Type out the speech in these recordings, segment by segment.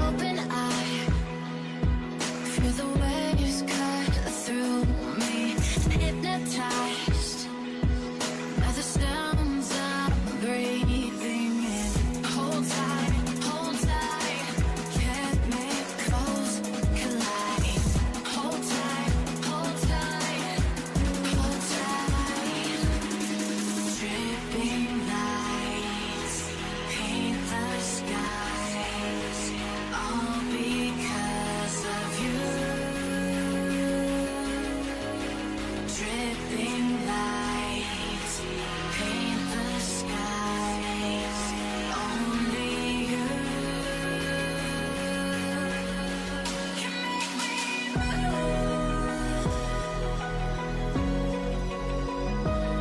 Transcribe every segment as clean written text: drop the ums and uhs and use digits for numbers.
open eye, feel the waves cut through me, hypnotized by the sounds I'm breathing in. Hold tight, chemicals collide. Hold tight, hold tight, hold tight. Dripping lights paint the skies, all because of you. Dripping lights paint the skies, only you can make me move.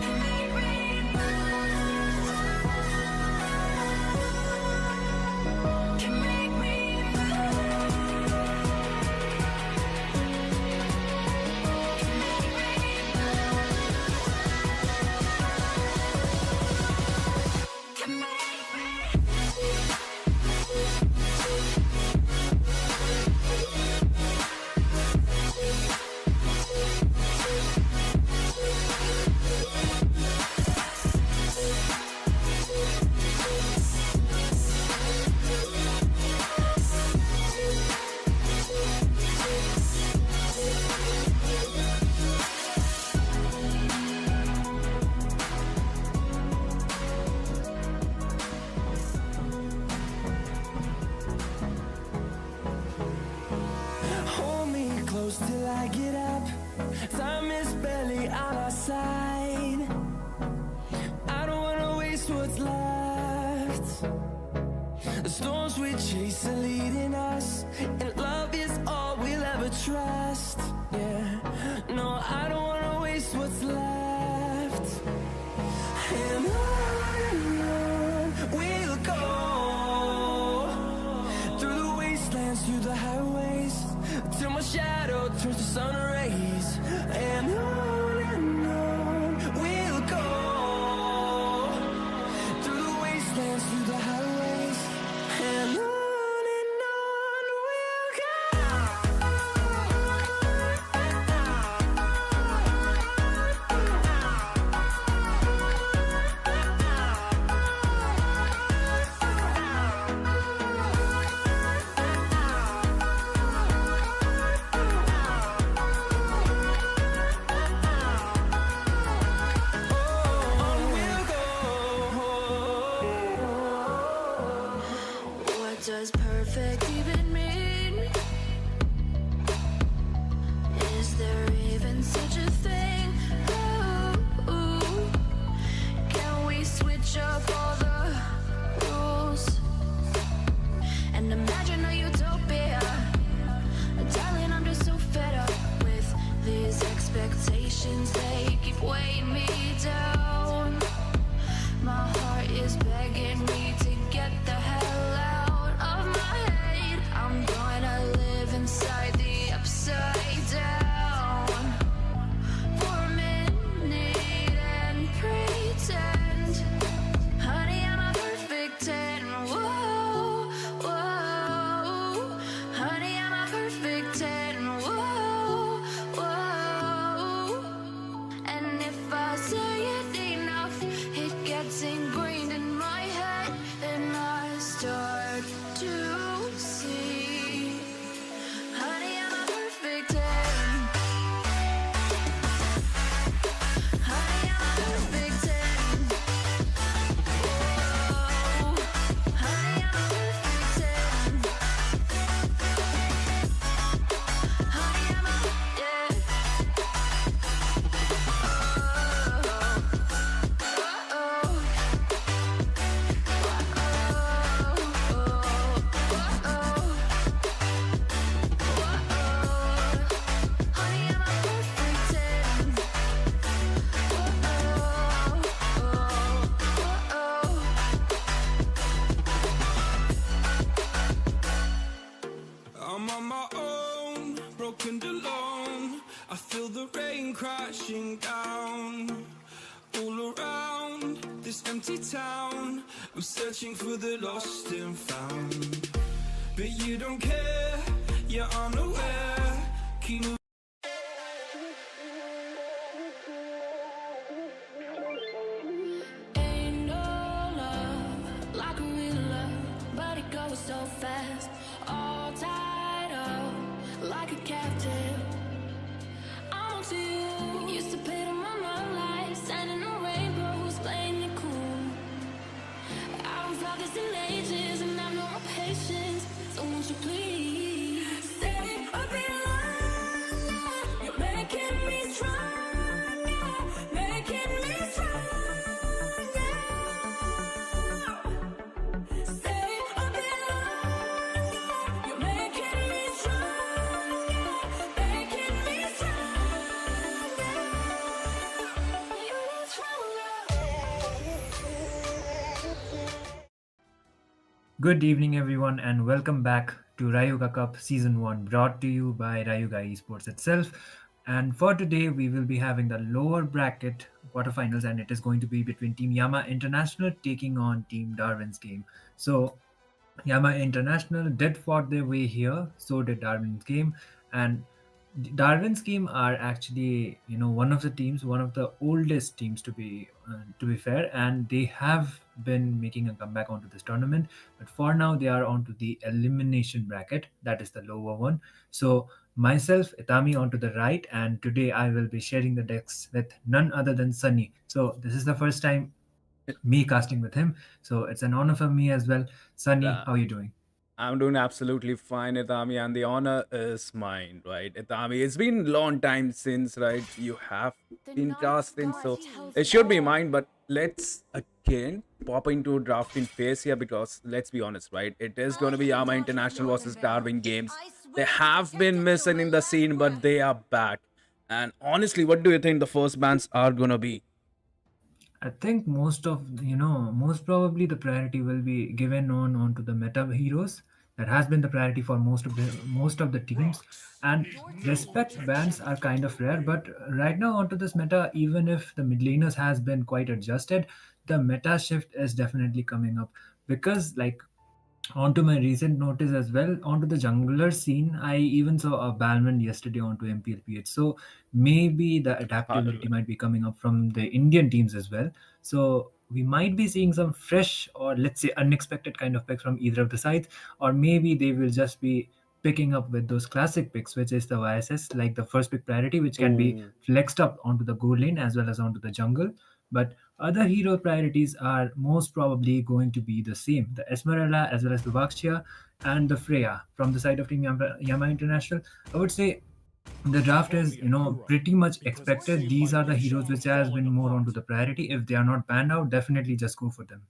Can make me move. Can make me Hold me close till I get up. Time is barely on our side. I don't wanna waste what's left. The storms we chase are leading us, and love is all we'll ever trust. Yeah, no, I don't wanna waste what's left. And on we'll go, through the wastelands, through the highways, till my shadow turns to sun rays. And on we'll go, through the wastelands, through the highways, and on we'll go. What does perfect even mean? Is there even such a thing? Ooh, can we switch up all the rules and imagine a utopia? Darling, I'm just so fed up with these expectations. They keep weighing me down. My heart is begging me to get the hell out of my head. I'm gonna live inside the upside down for a minute and pretend, honey, I'm a perfect 10. Whoa, whoa, honey, I'm a perfect 10. Whoa, whoa. And if I say it enough, it gets ingrained in my head, and I start to see, honey, I'm a perfect 10. Honey, I'm a perfect 10. Whoa, honey, I'm a perfect 10. Honey, I'm a, yeah. I'm on my own, broken and alone. I feel the rain crashing down all around this empty town. I'm searching for the lost and found. but you don't care. You're unaware. Keep moving. Ain't no love like a real love, but it goes so fast. All tied up like a captive. I'm to you. Used to pay to my life, standing on rainbows, playing it cool. I don't felt this in ages, and I've no patience. So won't you please stay a bit longer? You're making me stronger, making me stronger. Stay a bit longer. You're making me stronger, making me stronger. You're stronger. Good evening, everyone, and welcome back to Rayuga Cup Season 1, brought to you by Rayuga Esports itself. And for today, we will be having the lower bracket quarterfinals, and it is going to be between Team Yama International taking on Team Darwin's game. So, Yama International did fought their way here, so did Darwin's game, and Darwin's game are actually, one of the teams, one of the oldest teams to be fair, and they have been making a comeback onto this tournament. But for now, they are onto the elimination bracket, that is the lower one. So myself, Itami, onto the right, and today I will be sharing the decks with none other than Sunny. So this is the first time me casting with him, so it's an honor for me as well. Sunny, Uh, how are you doing? I'm doing absolutely fine, Itami, and the honor is mine, right? Itami, it's been a long time since, right, you have been casting, so it should be mine, but let's again pop into drafting phase here because let's be honest, right? It is going to be Yama International versus Darwin Games. They have been missing in the scene, but they are back. And honestly, what do you think the first bands are going to be? I think most probably the priority will be given on to the meta heroes. That has been the priority for most of the teams. And respect bans are kind of rare, but right now onto this meta, even if the mid laners has been quite adjusted, the meta shift is definitely coming up because like onto my recent notice as well, onto the jungler scene, I even saw a Balmond yesterday onto MPLPH. So maybe the adaptability might be coming up from the Indian teams as well. So we might be seeing some fresh or let's say unexpected kind of picks from either of the sides, or maybe they will just be picking up with those classic picks, which is the YSS, like the first pick priority, which can be Oh, flexed up onto the gold lane as well as onto the jungle. But other hero priorities are most probably going to be the same: the Esmeralda as well as the Baxia and the Freya from the side of Team Yama International. I would say the draft is, pretty much expected. These are the heroes which has been more onto the priority. If they are not banned out, definitely just go for them.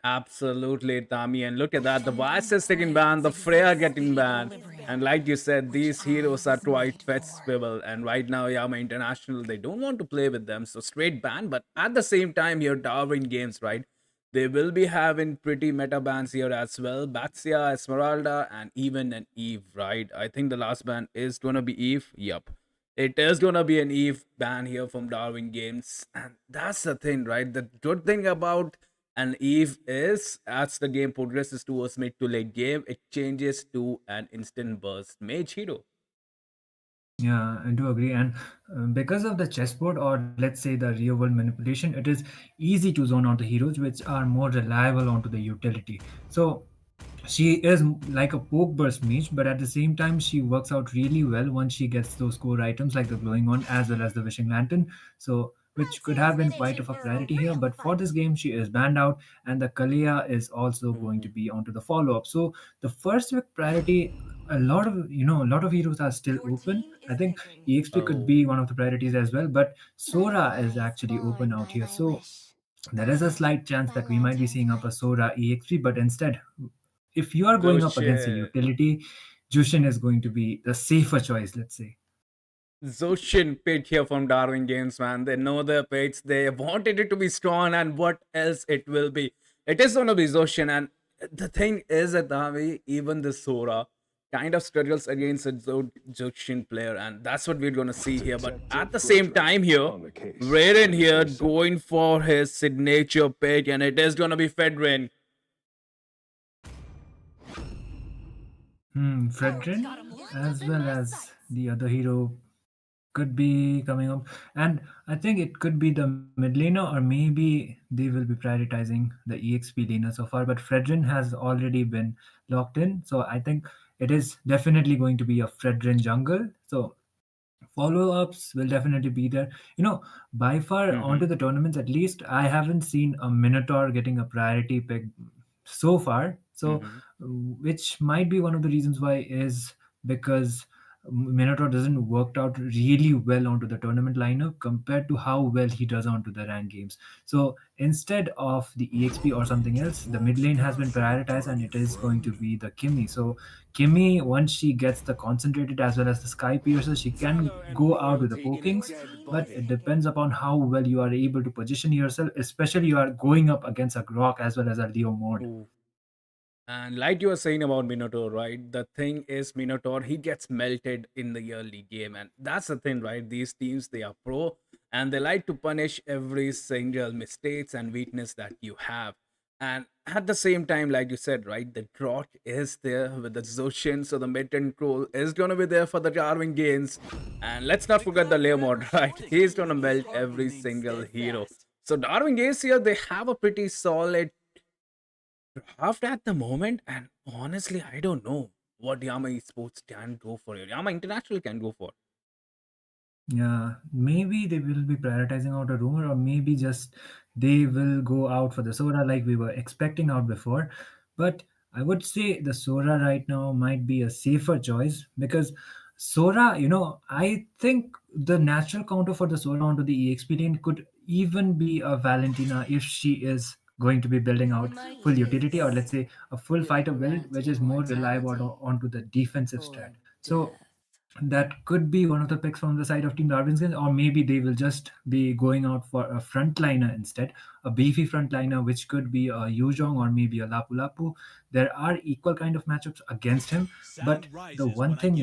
absolutely, Tami. And look at that. The Vice is getting banned, the Freya getting banned. And like you said, these heroes are quite festival. And right now, Yama International, they don't want to play with them. So straight ban. But at the same time, here, Darwin Games, right? They will be having pretty meta bans here as well. Baxia, Esmeralda, and even an Eve, right? I think the last ban is gonna be Eve. Yup. It is gonna be an Eve ban here from Darwin Games. And that's the thing, right? The good thing about an Eve is as the game progresses towards mid to late game, it changes to an instant burst mage hero. Yeah, I do agree. And because of the chessboard, or let's say the real world manipulation, it is easy to zone out the heroes which are more reliable onto the utility. So she is like a poke burst mage, but at the same time, she works out really well once she gets those core items like the glowing one as well as the wishing lantern. So, which could have been quite of a priority here, but for this game, she is banned out, and the Kalia is also going to Mhm. be onto the follow up. So, the first pick priority, a lot of heroes are still open. I think EXP could Oh, be one of the priorities as well, but Sora is actually open out here. So, there is a slight chance that we might be seeing up a Sora EXP, but instead, if you are going up against a Zoshin. utility, Jushin is going to be the safer choice, let's say. Zoshin pick here from Darwin Games, man. They know their picks. They wanted it to be strong, and what else it will be. It is gonna be Zoshin, and the thing is that even the Sora kind of struggles against a Zoshin player, and that's what we're gonna see here. But at the same time here, Raiden here going for his signature pick, and it is gonna be Fedrin. Fredrin, as well as the other hero, could be coming up. And I think it could be the mid laner, or maybe they will be prioritizing the EXP laner so far. But Fredrin has already been locked in. So I think it is definitely going to be a Fredrin jungle. So follow-ups will definitely be there. By far Mm-hmm. onto the tournaments, at least I haven't seen a Minotaur getting a priority pick so far. So Mm-hmm. which might be one of the reasons why is because Minotaur doesn't work out really well onto the tournament lineup compared to how well he does onto the rank games. So instead of the EXP or something else, the mid lane has been prioritized, and it is going to be the Kimmy. So Kimmy, once she gets the concentrated as well as the Sky Piercer, she can go out with the pokings, but it depends upon how well you are able to position yourself, especially you are going up against a Grok as well as a Leo mode. Ooh. And like you were saying about Minotaur, right? The thing is, Minotaur, he gets melted in the early game. And that's the thing, right? These teams, they are pro and they like to punish every single mistakes and weakness that you have. And at the same time, like you said, right, the Grok is there with the Zoshin, so the mid and Kroll is gonna be there for the Jarvin gains. And let's not forget the Leo mod, right? He's gonna melt every single hero. So Darwin gains here, they have a pretty solid draft at the moment, and honestly, I don't know what Yama Esports can go for here. Yama International can go for. Yeah, maybe they will be prioritizing out a rumor, or maybe just they will go out for the Sora like we were expecting out before. But I would say the Sora right now might be a safer choice because Sora, I think the natural counter for the Sora onto the EXP lane could even be a Valentina if she is going to be building out full utility, or let's say a full fighter build, which is more reliable onto the defensive strat. So that could be one of the picks from the side of Team Darwin's, or maybe they will just be going out for a frontliner instead, a beefy frontliner, which could be a Yuzhong or maybe a Lapu Lapu. There are equal kind of matchups against him, but the one thing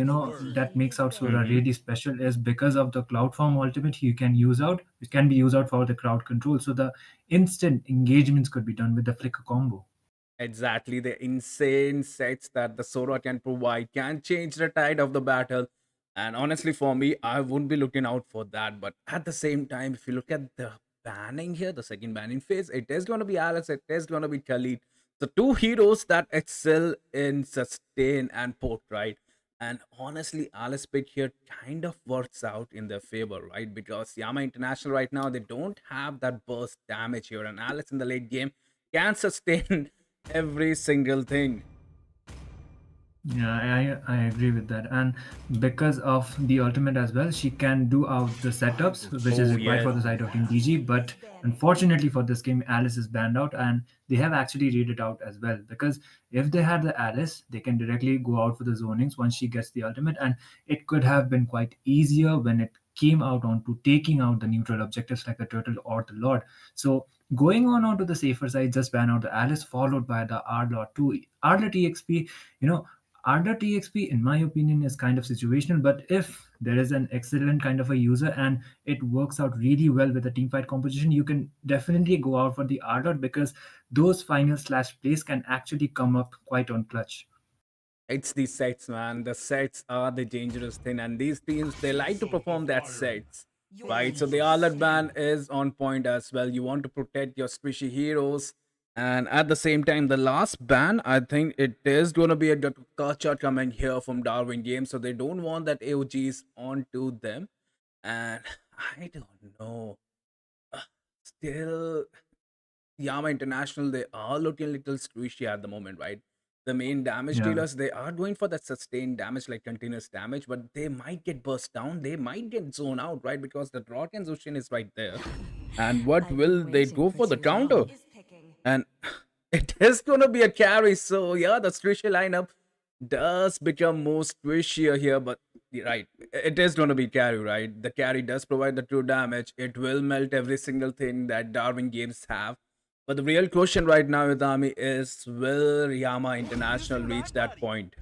that makes out Sora Hmm. really special is because of the Cloud Form ultimate you can use out. It can be used out for the crowd control, so the instant engagements could be done with the flicker combo. Exactly, the insane sets that the Sora can provide can change the tide of the battle. And honestly, for me, I wouldn't be looking out for that. But at the same time, if you look at the banning here, the second banning phase, it is going to be Alice, it is going to be Khalid. The two heroes that excel in sustain and port, right? And honestly, Alice pick here kind of works out in their favor, right? Because Yama International right now, they don't have that burst damage here. And Alice in the late game can sustain every single thing. Yeah, I agree with that. And because of the ultimate as well, she can do out the setups, which is Oh, required yes. for the side of Team DG. But unfortunately for this game, Alice is banned out, and they have actually read it out as well. Because if they had the Alice, they can directly go out for the zonings once she gets the ultimate, and it could have been quite easier when it came out onto taking out the neutral objectives like the turtle or the lord. So going on onto the safer side, just ban out the Alice, followed by the R Lord 2. R Lord EXP, you know, under TXP, in my opinion, is kind of situational, but if there is an excellent kind of a user and it works out really well with the team fight composition, you can definitely go out for the R-Dot because those final slash plays can actually come up quite on clutch. It's the sets, man. The sets are the dangerous thing, and these teams they like to perform that sets, right? So the alert ban is on point as well. You want to protect your squishy heroes, and at the same time, the last ban, I think it is going to be a gotcha coming here from Darwin Games, so they don't want that AOGs onto them, and I don't know. Uh, Still, Yama International, they are looking a little squishy at the moment, right? The main damage Yeah. dealers, they are going for that sustained damage, like continuous damage, but they might get burst down. They might get zone out, right? Because the Rock and Zushin is right there. And what will they go for the counter? And it is going to be a carry. So, yeah, the squishy lineup does become more squishier here, but right, it is going to be carry, right? The carry does provide the true damage. It will melt every single thing that Darwin games have. But the real question right now with Army is will Yama International reach that point?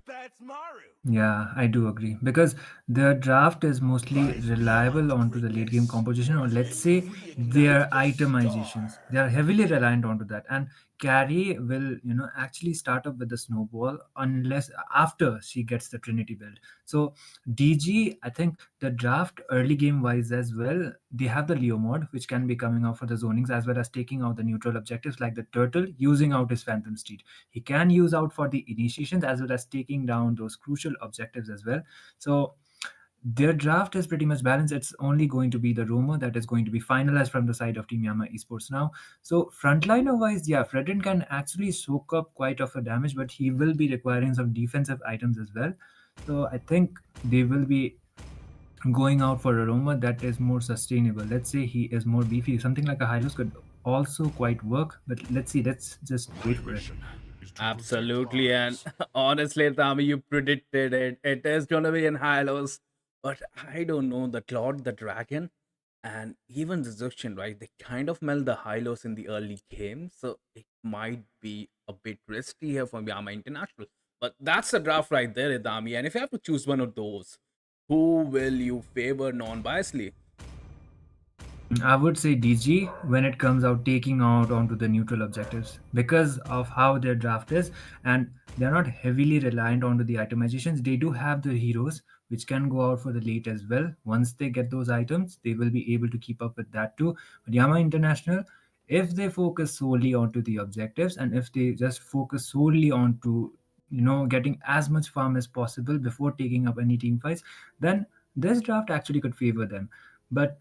Yeah, I do agree because the draft is mostly reliable onto the late game composition, or let's say their itemizations. They are heavily reliant onto that, and carry will, actually start up with the snowball unless after she gets the Trinity build. So DG, I think the draft early game wise as well, they have the Leo mod, which can be coming out for the zonings as well as taking out the neutral objectives like the turtle, using out his Phantom Steed. He can use out for the initiations as well as taking down those crucial objectives as well. So their draft is pretty much balanced. It's only going to be the rumor that is going to be finalized from the side of Team Yama Esports now. So frontliner wise, yeah, Fredrin can actually soak up quite of a damage, but he will be requiring some defensive items as well. So I think they will be going out for a rumor that is more sustainable. Let's say he is more beefy. Something like a Hylos could also quite work, but let's see. Let's just wait for it. Absolutely, and honestly, Tommy, you predicted it. It is gonna be in Hylos, but I don't know the Claude, the Dragon, and even the Zuxian, right? They kind of meld the Hylos in the early game, so it might be a bit risky here from Yama International. But that's the draft right there, Idami. And if you have to choose one of those, who will you favor non-biasly? I would say DG when it comes out taking out onto the neutral objectives because of how their draft is, and they're not heavily reliant onto the itemizations. They do have the heroes which can go out for the late as well. Once they get those items, they will be able to keep up with that too. But Yama International, if they focus solely onto the objectives and if they just focus solely onto getting as much farm as possible before taking up any team fights, then this draft actually could favor them. But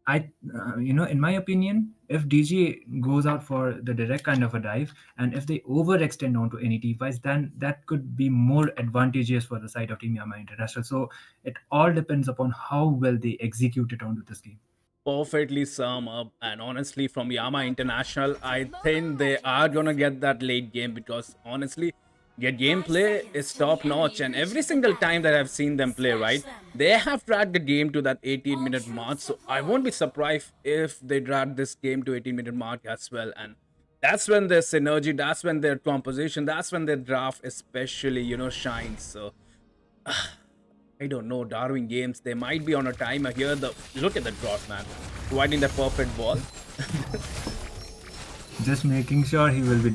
in my opinion, if DG goes out for the direct kind of a dive, and if they overextend onto any team fights, then that could be more advantageous for the side of Team Yama International. So it all depends upon how well they execute it onto this game. Perfectly sum up, and honestly, from Yama International, I think they are gonna get that late game because honestly, their gameplay is top notch, and every single time that I've seen them play, right, they have dragged the game to that 18-minute mark. So I won't be surprised if they drag this game to 18-minute mark as well. And that's when their synergy, that's when their composition, that's when their draft especially, shines. So I don't know, Darwin Games, they might be on a timer here. Look at the draft, man, providing the perfect ball. Just making sure he will be,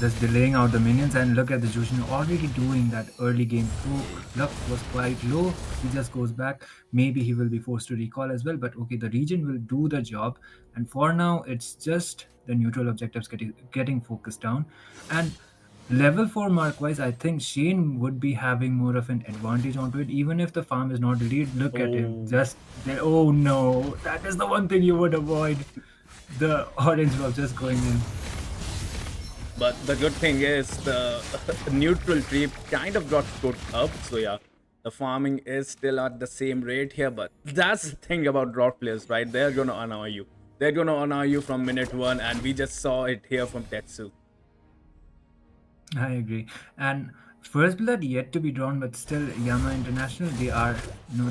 just delaying out the minions. And look at the Jushin already doing that early game poke. Luck was quite low. He just goes back. Maybe he will be forced to recall as well. But okay, the region will do the job. And for now, it's just the neutral objectives getting focused down. And level 4 mark wise, I think Shane would be having more of an advantage onto it, even if the farm is not elite. Look at him. Just there. Oh no, that is the one thing you would avoid. The orange was just going in. But the good thing is the neutral tree kind of got cooked up. So yeah, the farming is still at the same rate here. But that's the thing about drought players, right? They're going to annoy you. They're going to annoy you from minute one. And we just saw it here from Tetsu. I agree. And first blood yet to be drawn, but still Yama International, they are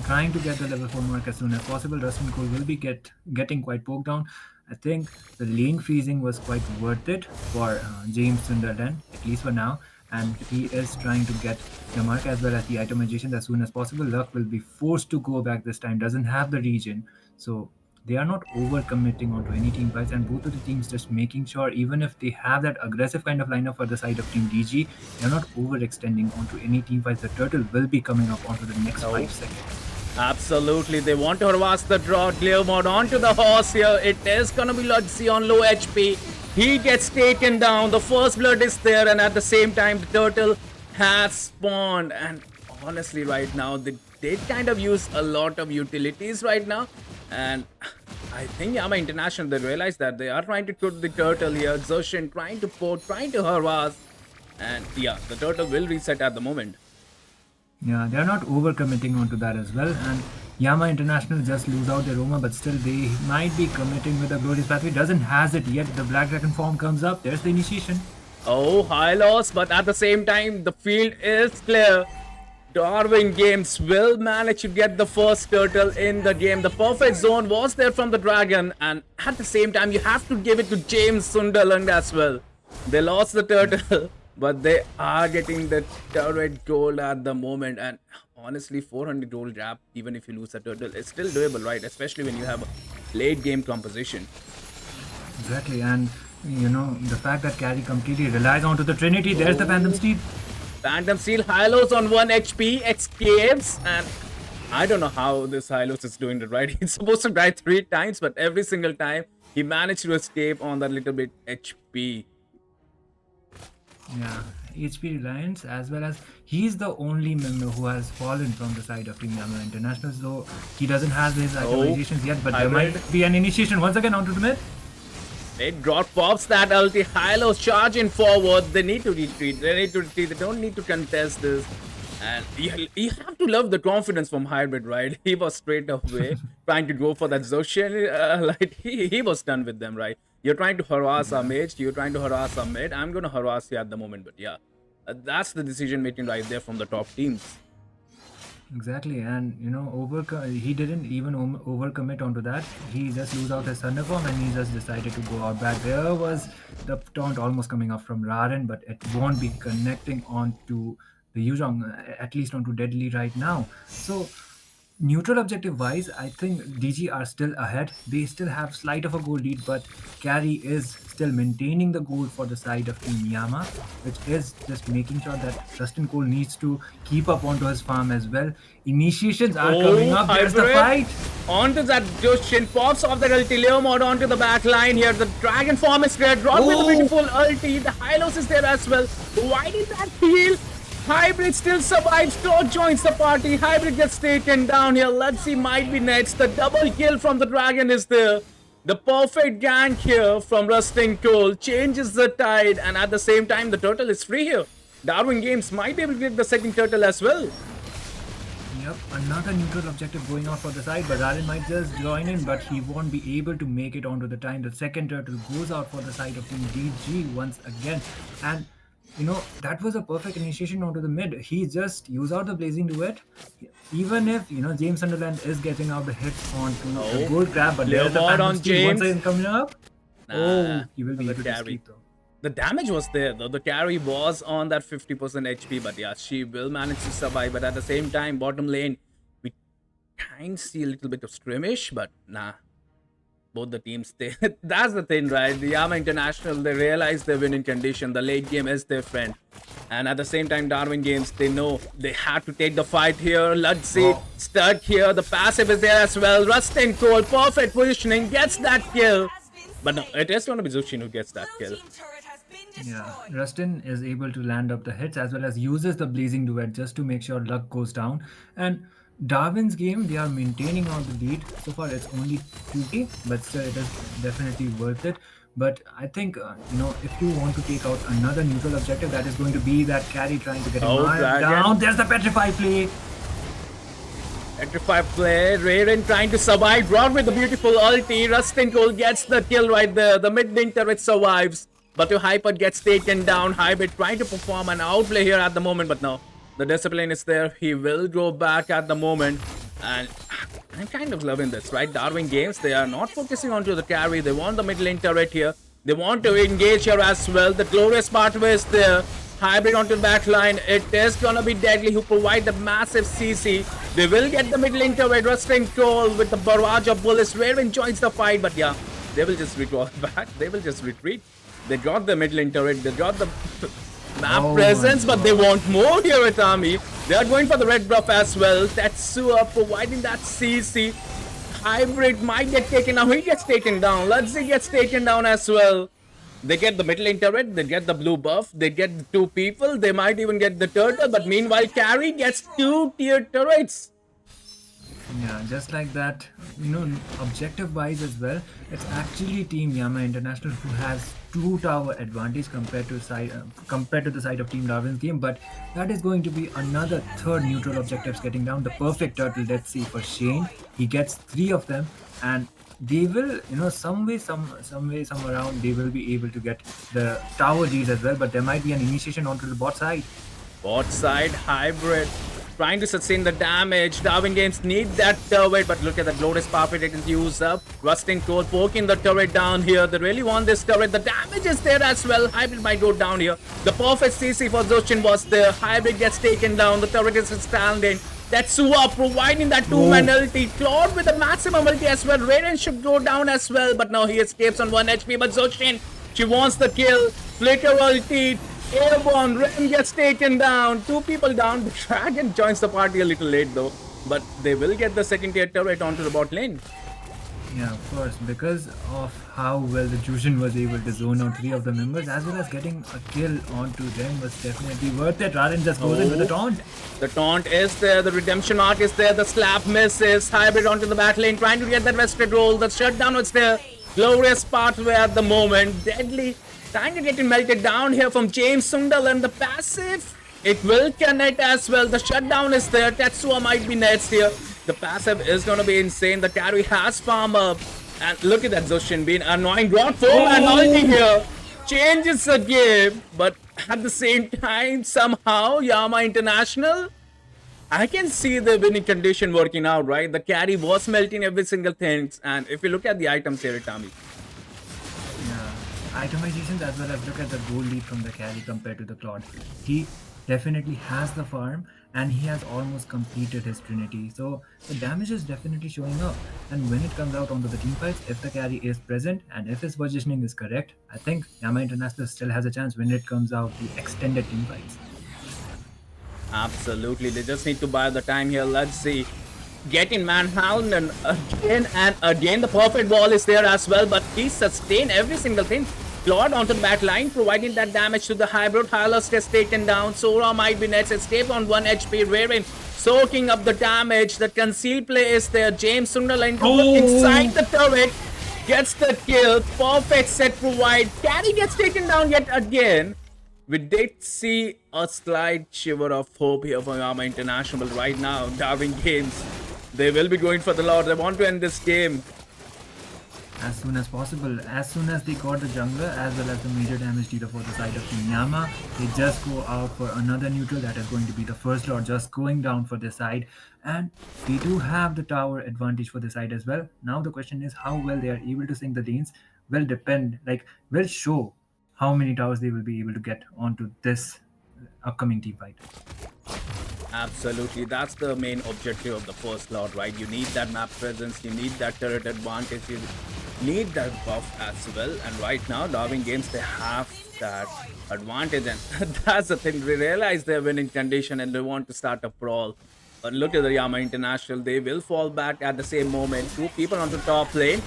trying to get the level 4 mark as soon as possible. Rustin Cole will be getting quite poked down. I think the lane freezing was quite worth it for James Sunderland, at least for now. And he is trying to get the mark as well as the itemization as soon as possible. Luck will be forced to go back this time, doesn't have the region. So they are not over-committing onto any team fights, and both of the teams just making sure, even if they have that aggressive kind of lineup for the side of Team DG, they're not overextending onto any team fights. The turtle will be coming up onto the next 5 seconds. Absolutely, they want to harass the drought. Leo mod onto the horse here. It is gonna be Luxy on low HP. He gets taken down. The first blood is there, and at the same time, the turtle has spawned. And honestly, right now, they did kind of use a lot of utilities right now. And I think Yama International, they realize that they are trying to cook the turtle here. Zoshin trying to poke, trying to harass. And yeah, the turtle will reset at the moment. Yeah, they're not over-committing onto that as well. And Yama International just lose out their Roma, but still they might be committing with a Glorious Pathway. Doesn't has it yet. The Black Dragon form comes up. There's the initiation. Oh, high loss, but at the same time, the field is clear. Darwin Games will manage to get the first turtle in the game. The perfect zone was there from the Dragon, and at the same time, you have to give it to James Sunderland as well. They lost the turtle, but they are getting the turret gold at the moment. And honestly, 400 gold gap, even if you lose the turtle, is still doable, right? Especially when you have a late game composition. Exactly, and You know, the fact that carry completely relies onto the Trinity. There's the Phantom Steed. Phantom Steel Hylos on 1 HP, escapes, and I don't know how this Hylos is doing it, right? He's supposed to die 3 times, but every single time he managed to escape on that little bit HP. Yeah, HP Reliance, as well as he's the only member who has fallen from the side of Team Yama International, so he doesn't have his itemizations yet, but there hybrid. might be an initiation once again onto the mid. It got pops that ulti. Hylos charging forward. They need to retreat. They don't need to contest this. And you have to love the confidence from Hybrid, right? He was straight away trying to go for that Zoshin. Like he was done with them, right? You're trying to harass our mage. You're trying to harass our mid. I'm going to harass you at the moment. But yeah, that's the decision making right there from the top teams. Exactly, and you know, he didn't even overcommit onto that. He just lose out his Thunder form and he just decided to go out back. There was the taunt almost coming up from Raren, but it won't be connecting onto the Yuzhong, at least onto Deadly right now. So, neutral objective wise, I think DG are still ahead. They still have slight of a goal lead, but Carry is still maintaining the goal for the side of Team Yama, which is just making sure that Justin Cole needs to keep up onto his farm as well. Initiations are coming up. There's the Hybrid. fight. Onto that Jushin pops off that ulti. Leo mod onto the back line here. The dragon form is there. Drawn with a beautiful ulti. The Hylos is there as well. Why did that heal? Hybrid still survives. Claude joins the party. Hybrid gets taken down here. Let's see, might be next. The double kill from the dragon is there. The perfect gank here from Rusting Cole changes the tide, and at the same time, the turtle is free here. Darwin Games might be able to get the second turtle as well. Yep, another neutral objective going out for the side, but Raren might just join in, but he won't be able to make it onto the time. The second turtle goes out for the side of Team DG once again, and you know, that was a perfect initiation onto the mid. He just used out the Blazing Duet. Even if, you know, James Sunderland is getting out the hits onto the gold grab, but there's the Leo mod Phantom on Steed once James. again coming up. He will be the able to carry. escape though. The damage was there though. The carry was on that 50% HP, but yeah, she will manage to survive. But at the same time, bottom lane, we kind of see a little bit of skirmish, but nah. Both the teams, that's the thing, right? The Yama International, they realize their winning condition. The late game is their friend. And at the same time, Darwin Games, they know they have to take the fight here. Ludzi stuck here. The passive is there as well. Rustin Cole, perfect positioning, gets that kill. But no, it is going to be Zushin who gets that kill. Yeah, Rustin is able to land up the hits as well as uses the Blazing Duet just to make sure luck goes down. And Darwin's game, they are maintaining on the lead. So far, it's only 2K, but still, it is definitely worth it. But I think, you know, if you want to take out another neutral objective, that is going to be that carry trying to get him down. There's the Petrify play. Petrify play, Raiden trying to survive, drawn with the beautiful ulti. Rustin Cole gets the kill right there. The mid-lane turret survives, but your Hyper gets taken down. Hybrid trying to perform an outplay here at the moment, but no. The discipline is there. He will go back at the moment. And I'm kind of loving this, right? Darwin Games, they are not focusing onto the carry. They want the mid-lane turret here. They want to engage here as well. The glorious pathway is there. Hybrid onto the back line. It is gonna be Deadly who provide the massive CC. They will get the mid-lane turret. Rusting Cole with the barrage of bullets. Raven joins the fight, but yeah, they will just withdraw back. They will just retreat. They got the mid-lane turret. They got the map presence, but they want more here at Army. They are going for the red buff as well. Tetsuya providing that CC. Hybrid might get taken down. He gets taken down. Ludzi gets taken down as well. They get the middle lane turret. They get the blue buff. They get the 2 people. They might even get the turtle. But meanwhile, Carry gets 2 tier turrets. Yeah, just like that, you know, objective-wise as well, it's actually Team Yama International who has 2 tower advantage compared to the side of Team Darwin's game, but that is going to be another 3rd neutral objectives getting down. The perfect turtle, let's see, for Shane. He gets 3 of them, and they will, you know, some way, some around, they will be able to get the tower Gs as well, but there might be an initiation onto the bot side. Bot side, Hybrid trying to sustain the damage. Darwin Games need that turret, but look at the glorious power they can use up. Rusting Cole poking the turret down here. They really want this turret. The damage is there as well. Hybrid might go down here. The perfect CC for Zoshin was there. Hybrid gets taken down. The turret is standing. Tetsuya providing that 2-man ulti. Claude with a maximum ulti as well. Raiden should go down as well, but now he escapes on 1 HP. But Zoshin She wants the kill. Flicker ulti. Airborne. Ren gets taken down. 2 people down. The Dragon joins the party a little late though. But they will get the second tier turret onto the bot lane. Yeah, of course, because of how well the Jushin was able to zone out 3 of the members, as well as getting a kill onto them was definitely worth it. Rarin just goes in with a taunt. The taunt is there, the redemption arc is there, the slap misses, hybrid onto the back lane, trying to get that vested roll, the shutdown was there, glorious pathway at the moment, deadly, trying to get it melted down here from James Sundal, and the passive, it will connect as well, the shutdown is there, Tetsuo might be next here, the passive is going to be insane, the carry has farm up, and look at that Zoshin being annoying, got 4-man ulti here, changes the game, but at the same time, somehow, Yama International, I can see the winning condition working out, right? The carry was melting every single thing, and if you look at the items here, Itami. Yeah, itemizations as well as look at the gold lead from the carry compared to the Claude. He definitely has the farm and he has almost completed his Trinity. So the damage is definitely showing up. And when it comes out onto the team fights, if the carry is present and if his positioning is correct, I think Yama International still has a chance when it comes out to extended team fights. Absolutely, they just need to buy the time here. Let's see. Getting manhandled and again the perfect wall is there as well, but he sustained every single thing. Claude onto the back line, providing that damage to the hybrid. Hylos gets taken down. Sora might be next. Escape on 1 HP. Raven soaking up the damage. The concealed play is there. James Sunderland inside the turret. Gets the kill. Perfect set provide. Carry gets taken down yet again. We did see a slight shiver of hope here for Yama International right now. Darwin Games. They will be going for the Lord. They want to end this game as soon as possible. As soon as they got the jungler as well as the major damage dealer for the side of Team Yama, they just go out for another neutral. That is going to be the first Lord just going down for this side, and we do have the tower advantage for the side as well. Now the question is how well they are able to sync the lanes will depend, will show how many towers they will be able to get onto this upcoming team fight. Absolutely, that's the main objective of the first Lord, right? You need that map presence, you need that turret advantage, you need that buff as well. And right now, Darwin Games, they have that advantage, and that's the thing. They realize they're winning condition and they want to start a brawl. But look at the Yama International, they will fall back at the same moment. 2 people on the top lane.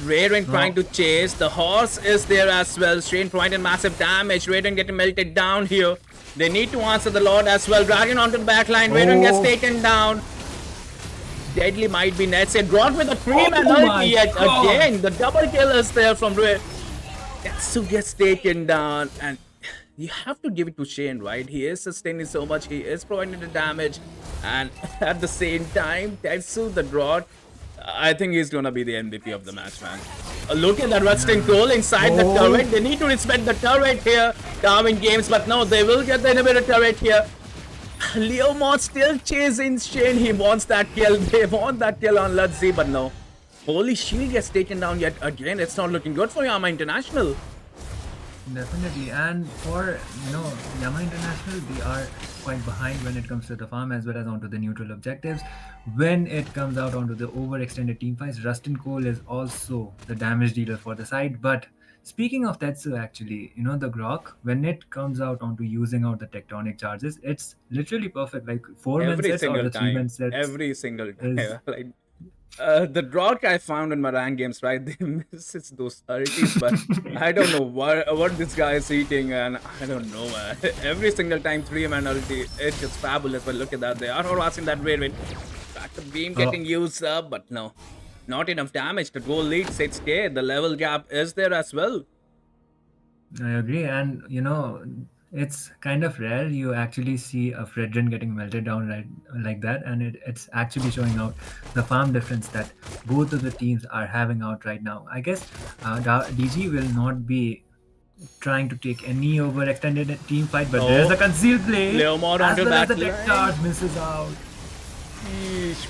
Raiden trying to chase. The horse is there as well. Strain providing massive damage. Raiden getting melted down here. They need to answer the Lord as well. Dragon onto the back line. Raiden gets taken down. Deadly might be next. It brought with a 3-man ulti yet again. The double kill is there from Raiden. Tetsu gets taken down. And you have to give it to Shane, right? He is sustaining so much. He is providing the damage. And at the same time, Tetsu, the drought, I think he's gonna be the MVP of the match, man. Look at that rusting troll inside the turret. They need to respect the turret here, Darwin Games, but no, they will get the inhibitor turret here. Leo Mod still chasing Shane. He wants that kill. They want that kill on Ludzi, but no. Holy shield gets taken down yet again. It's not looking good for Yama International. Definitely, and for Yama International, they are quite behind when it comes to the farm as well as onto the neutral objectives. When it comes out onto the overextended team fights, Rustin Cole is also the damage dealer for the side. But speaking of Tetsu, actually, the Grok, when it comes out onto using out the tectonic charges, it's literally perfect. Like 4-man sets or the 3-man sets. Every single time. The Drog I found in my rank games, right? They miss those ultis, but I don't know what this guy is eating, and I don't know. Every single time 3-man ulti, it's just fabulous. But look at that, they are harassing that Raven. Back the beam getting used up, but no, not enough damage. The goal lead 6k. The level gap is there as well. I agree, and it's kind of rare you actually see a Fredrin getting melted down like that, and it's actually showing out the farm difference that both of the teams are having out right now. I guess DG will not be trying to take any overextended team fight, but there's a concealed play Leo Mod as onto well as the back tech line. charge misses out.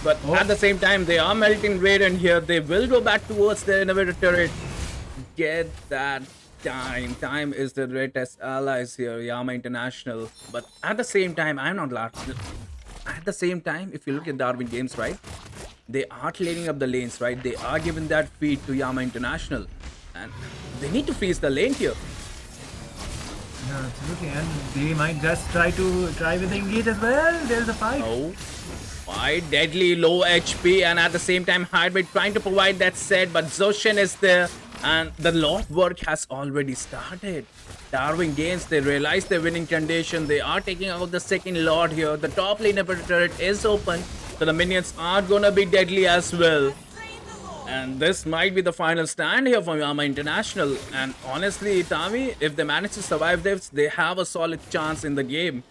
But at the same time, they are melting Raiden here. They will go back towards the innovator turret. Get that time. Time is the greatest allies here, Yama International. But at the same time, I'm not laughing. At the same time, if you look at Darwin Games, right? They are clearing up the lanes, right? They are giving that feed to Yama International. And they need to freeze the lane here. Yeah, absolutely. And they might just try with the engage as well. There's a fight. Oh, quite deadly low HP, and at the same time Hybrid trying to provide that set, but Zoshin is there and the Lord work has already started. Darwin gains, they realize their winning condition. They are taking out the second Lord here. The top lane inhibitor turret is open, so the minions are gonna be deadly as well. And this might be the final stand here for Yama International. And honestly, Itami, if they manage to survive this, they have a solid chance in the game.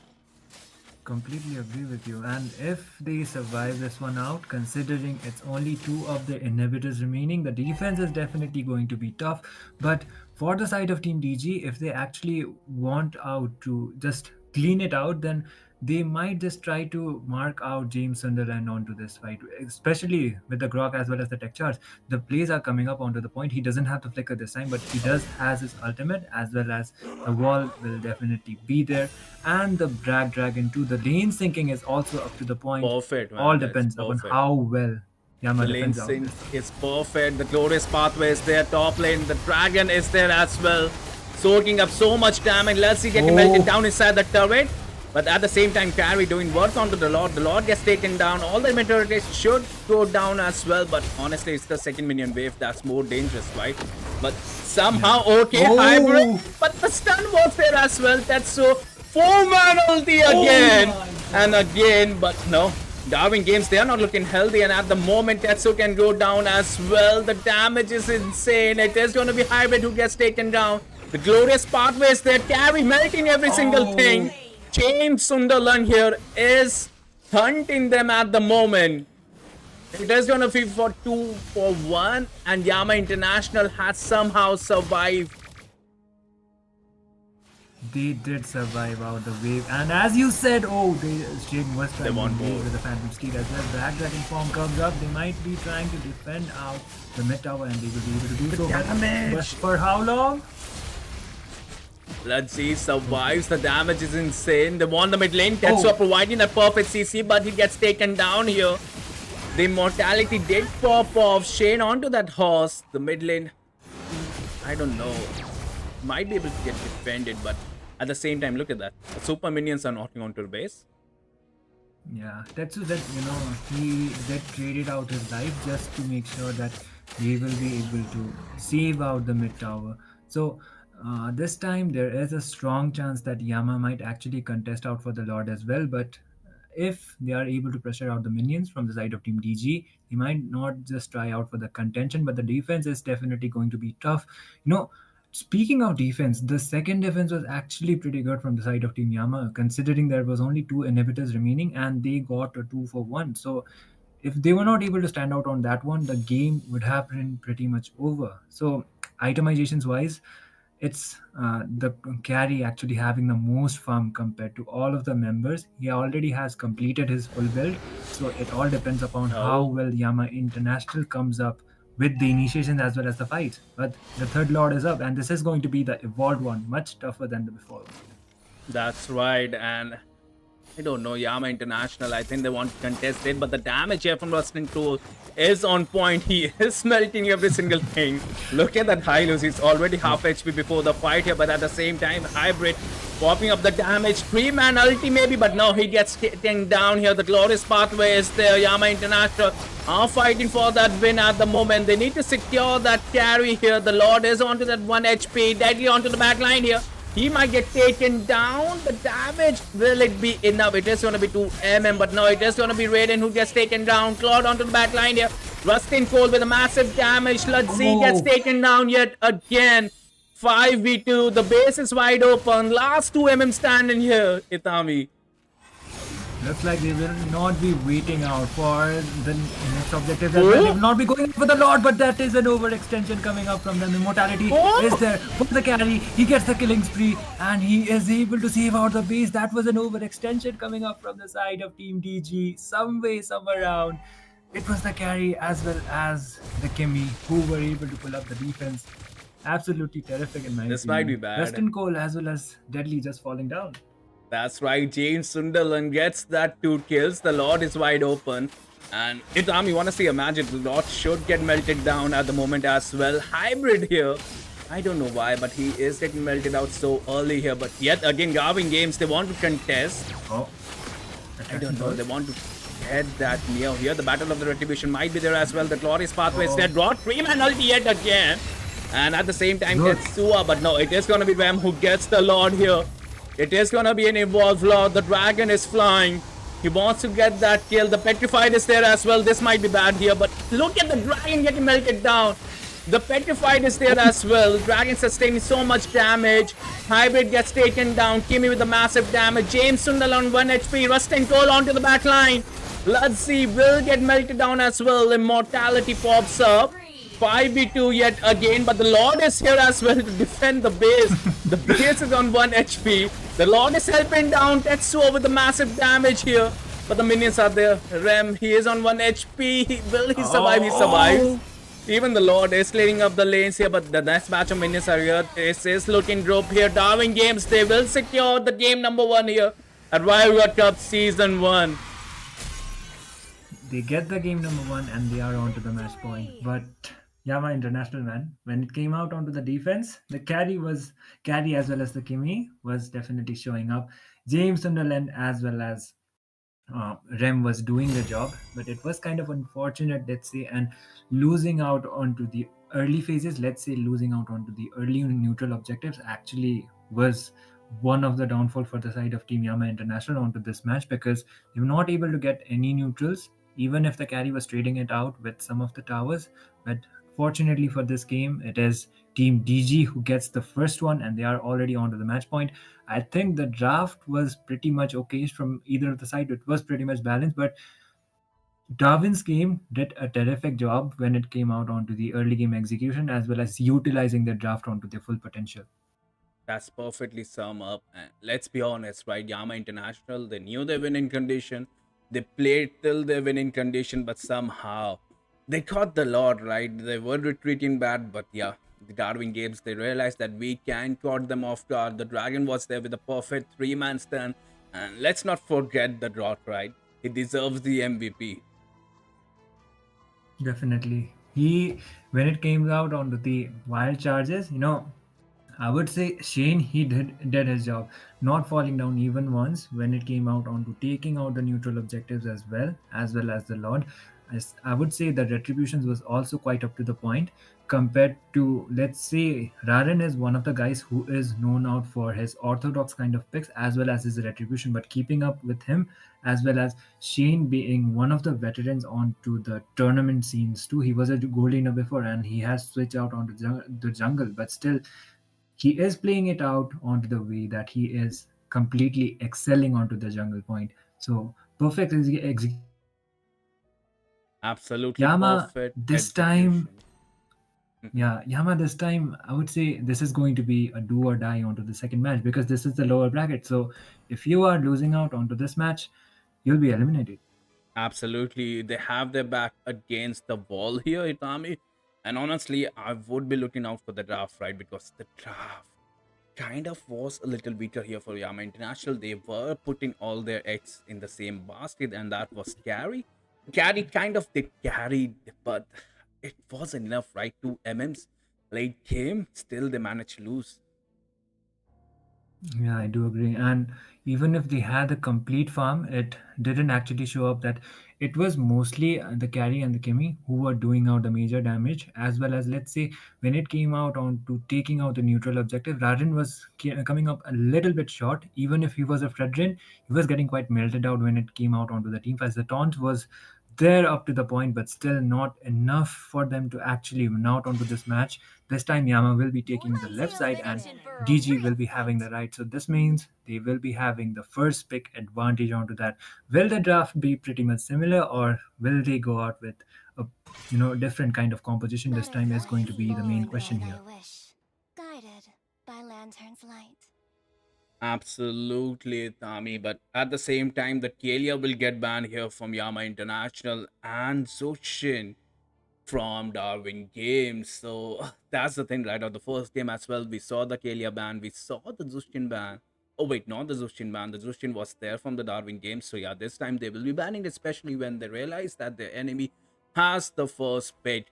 Completely agree with you. And if they survive this one out, considering it's only two of the inhibitors remaining, the defense is definitely going to be tough. But for the side of Team DG, if they actually want out to just clean it out, then they might just try to mark out James Sunderland onto this fight, especially with the Grok as well as the tech charge. The plays are coming up onto the point. He doesn't have the flicker this time, but he does has his ultimate, as well as the wall will definitely be there. And the Brag Dragon too. The lane syncing is also up to the point. Perfect, man. All That's depends upon perfect. how well Yama The lane defends out sync this. is perfect. The glorious pathway is there. Top lane, the dragon is there as well, soaking up so much damage. Let's see, getting melted down inside the turret. But at the same time, Carry doing work onto the Lord. The Lord gets taken down. All the inventories should go down as well. But honestly, it's the second minion wave that's more dangerous, right? But somehow, okay, Hybrid. But the stun was there as well. That's so 4-man ulti again. And again, but no. Darwin games, they are not looking healthy. And at the moment, Tetsu can go down as well. The damage is insane. It is going to be Hybrid who gets taken down. The glorious pathways there. Carry melting every single thing. James Sunderland here is hunting them at the moment. It is gonna be for 2-1, and Yama International has somehow survived. They did survive out the wave, and as you said, Shane was trying to want engage more. with the Phantom Steed as well. Black Dragon form comes up. They might be trying to defend out the mid tower, and they will be able to do so. But for how long? Let's see, survives. The damage is insane. They want the mid lane. Tetsuo providing a perfect CC, but he gets taken down here. The immortality did pop off. Shane onto that horse. The mid lane, I don't know, might be able to get defended, but at the same time, look at that. The super minions are knocking onto the base. Yeah, that's that. He did traded out his life just to make sure that he will be able to save out the mid tower. So this time there is a strong chance that Yama might actually contest out for the Lord as well. But if they are able to pressure out the minions from the side of Team DG, he might not just try out for the contention, but the defense is definitely going to be tough. Speaking of defense, the second defense was actually pretty good from the side of Team Yama, considering there was only two inhibitors remaining and they got a 2-for-1. So if they were not able to stand out on that one, the game would have been pretty much over. So itemizations wise, it's the carry actually having the most farm compared to all of the members. He already has completed his full build, so it all depends upon how well Yama International comes up with the initiations as well as the fights. But the third Lord is up, and this is going to be the evolved one, much tougher than the before one. That's right, and I don't know, Yama International, I think they want to contest it, but the damage here from Rustin Tool is on point. He is smelting every single thing. Look at that Hylus, he's already half HP before the fight here, but at the same time, Hybrid popping up the damage. 3-man ulti maybe, but no, he gets taken down here. The glorious pathway is there. Yama International are fighting for that win at the moment. They need to secure that carry here. The Lord is onto that 1 HP, deadly onto the back line here. He might get taken down. The damage, will it be enough? It is going to be 2 MM, but no, it is going to be Raiden who gets taken down. Claude onto the back line here. Rustin Cole with a massive damage. Let's see, gets taken down yet again. 5v2. The base is wide open. Last 2 MM standing here, Itami. Looks like they will not be waiting out for the next objective. They will not be going for the Lord, but that is an overextension coming up from them. Immortality is there for the carry. He gets the killing spree and he is able to save out the base. That was an overextension coming up from the side of Team DG. Some way, some around. It was the carry as well as the Kimmy who were able to pull up the defense. Absolutely terrific in my opinion. This might be bad. Rustin Cole as well as Deadly just falling down. That's right, James Sunderland gets that 2 kills. The Lord is wide open. And Itam, you want to see a magic? The Lord should get melted down at the moment as well. Hybrid here. I don't know why, but he is getting melted out so early here. But yet again, Garvin Games, they want to contest. Oh, I don't attacking know. They first. want to get that near here. The Battle of the Retribution might be there as well. The Glorious Pathway is there. Draw 3-man ulti yet again. And at the same time, Good. gets Sua. But no, it is going to be Rem who gets the Lord here. It is going to be an Evolved Lord. The Dragon is flying. He wants to get that kill. The Petrified is there as well. This might be bad here. But look at the Dragon getting melted down. The Petrified is there as well. Dragon sustaining so much damage. Hybrid gets taken down. Kimi with the massive damage. James Sundal on 1 HP. Rust and Cole onto the back line. Let's see. Will get melted down as well. Immortality pops up. 5v2 yet again. But the Lord is here as well to defend the base. The base is on 1 HP. The Lord is helping down Tetsuo with the massive damage here. But the minions are there. Rem, he is on 1 HP. Will he survive? He survives. Even the Lord is clearing up the lanes here, but the next batch of minions are here. This is looking dope here. Darwin Games, they will secure the game number 1 here at Rayuga Cup Season 1. They get the game number 1 and they are on to the match point. But Yama International, man, when it came out onto the defense, the carry as well as the Kimi was definitely showing up. James Sunderland as well as Rem was doing the job, but it was kind of unfortunate, let's say, and losing out onto the early phases, let's say losing out onto the early neutral objectives actually was one of the downfall for the side of Team Yama International onto this match, because they were not able to get any neutrals, even if the carry was trading it out with some of the towers. But fortunately for this game, it is Team DG who gets the first one, and they are already onto the match point. I think the draft was pretty much okay from either of the side. It was pretty much balanced, but Darwin's game did a terrific job when it came out onto the early game execution as well as utilizing the draft onto their full potential. That's perfectly sum up. And let's be honest, right? Yama International, they knew their winning condition. They played till their winning condition, but somehow they caught the Lord, right? They were retreating bad, but yeah, the Darwin Games, they realized that we can caught them off guard. The Dragon was there with a perfect 3-man stand. And let's not forget the drought, right? He deserves the MVP. Definitely. When it came out onto the wild charges, I would say Shane, he did his job, not falling down even once when it came out onto taking out the neutral objectives as well as the Lord. As I would say the retributions was also quite up to the point compared to, let's say, Raren is one of the guys who is known out for his orthodox kind of picks as well as his retribution, but keeping up with him as well as Shane being one of the veterans onto the tournament scenes too. He was a gold laner before and he has switched out onto the jungle, but still he is playing it out onto the way that he is completely excelling onto the jungle point. So perfect execution. Absolutely Yama perfect this time, execution. yeah, Yama this time, I would say this is going to be a do or die onto the second match because this is the lower bracket. So if you are losing out onto this match, you'll be eliminated. Absolutely. They have their back against the wall here, Itami. And honestly, I would be looking out for the draft, right? Because the draft kind of was a little weaker here for Yama International. They were putting all their eggs in the same basket, and that was scary. Carry kind of they carried, but it wasn't enough, right? 2 MMs late game, still they managed to lose. Yeah, I do agree. And even if they had a complete farm, it didn't actually show up that it was mostly the carry and the Kimi who were doing out the major damage, as well as, let's say, when it came out on to taking out the neutral objective, Rarin was coming up a little bit short. Even if he was a Fredrin, he was getting quite melted out when it came out onto the team as the taunt was there up to the point, but still not enough for them to actually win out onto this match. This time, Yama will be taking the left side and DG will be having the right. So this means they will be having the first pick advantage onto that. Will the draft be pretty much similar, or will they go out with a different kind of composition? This time is going to be the main question here. Guided by lantern's light. Absolutely, Tami. But at the same time, the Kalia will get banned here from Yama International and Zushin from Darwin Games. So that's the thing, right? On the first game as well, we saw the Kalia ban, we saw the Zushin ban. Oh wait, not the Zushin ban. The Zushin was there from the Darwin games. So yeah, this time they will be banning, especially when they realize that their enemy has the first pick.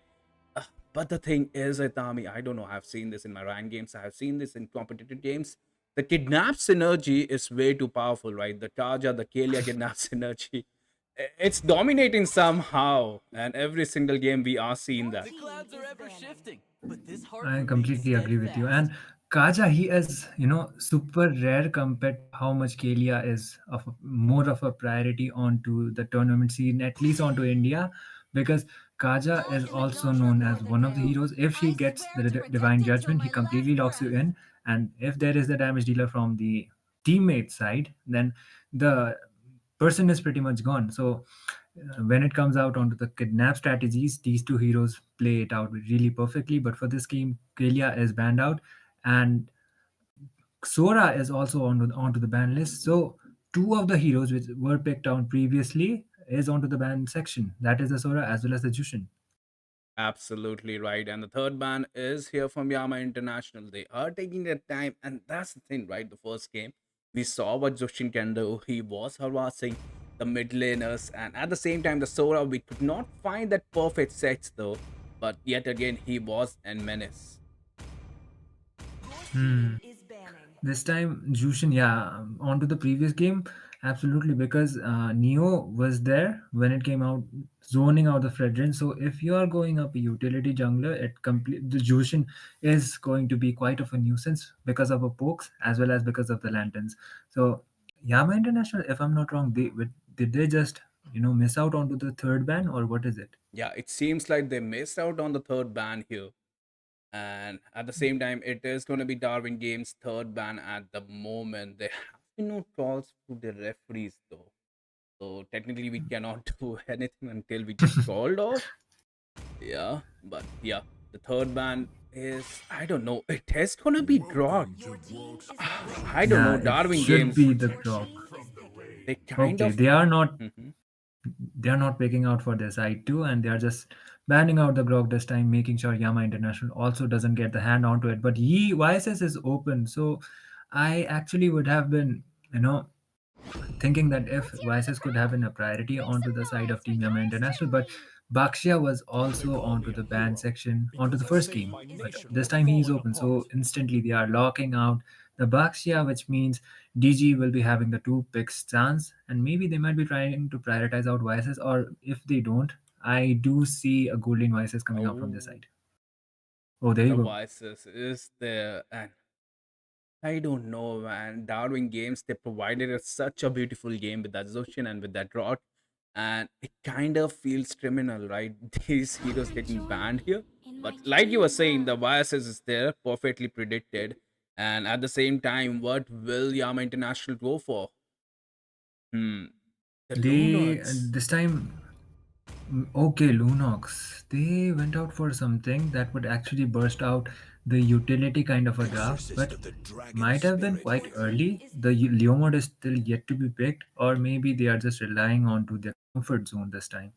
Uh, but the thing is, Itami, I don't know. I've seen this in my rank games. I have seen this in competitive games. The kidnap synergy is way too powerful, right? The Tarja, the Kalia kidnap synergy. It's dominating somehow. And every single game we are seeing that. The clouds are ever shifting, but this heart I remains completely agree with you. steadfast. And Kaja, he is, super rare compared to how much Kalia is more of a priority onto the tournament scene, at least onto India, because Kaja is also known as one of the heroes. If he gets the divine judgment, he completely locks you in. And if there is the damage dealer from the teammate side, then the person is pretty much gone. So when it comes out onto the kidnap strategies, these two heroes play it out really perfectly. But for this game, Kalia is banned out, and Sora is also onto the ban list. So two of the heroes which were picked on previously is onto the ban section. That is the Sora as well as the Jushin. Absolutely right. And the third ban is here from Yama International. They are taking their time, and that's the thing, right? The first game, we saw what Jushin can do. He was harassing the mid laners, and at the same time, the Sora, we could not find that perfect set though. But yet again, he was a menace. Hmm. This time, Jushin, yeah, on to the previous game, absolutely, because Neo was there when it came out, zoning out the Fredrin. So if you are going up a utility jungler, the Jushin is going to be quite of a nuisance because of a pokes as well as because of the lanterns. So Yama International, if I'm not wrong, did they just miss out onto the third ban, or what is it? Yeah, it seems like they missed out on the third ban here. And at the same time, it is going to be Darwin Games' third ban at the moment. There have been no calls to the referees though. So technically, we cannot do anything until we get called off. Yeah, but yeah, the third ban is, I don't know. It is gonna be Grog. I don't know. Yeah, it Darwin should Games, be the Croc. they kind Okay, of. Mhm. they are not picking out for their side too, and they are just banning out the Grog this time, making sure Yama International also doesn't get the hand onto it. But YSS is open, so I actually would have been, you know, thinking that if Vices could have been a priority Make onto some the side noise of for Team Yama yours International, but truly. Bakshia was also onto the ban section, onto the first game, but this time he's open, so instantly they are locking out the Bakshia, which means DG will be having the two picks chance, and maybe they might be trying to prioritize out Vices, or if they don't, I do see a golden Vices coming out from this Oh, side. Oh, there you the go. voices is there, and I don't know, man. Darwin Games, they provided us such a beautiful game with that Zoshin and with that Rot. And it kind of feels criminal, right? These heroes For getting joy banned here. in But my like you true were saying, love. the biases is there, perfectly predicted. And at the same time, what will Yama International go for? Hmm. The They Lunox. this time Okay, Lunox. They went out for something that would actually burst out the utility kind of a draft, but might have been quite early. The Leo mode is still yet to be picked, or maybe they are just relying on to their comfort zone this time.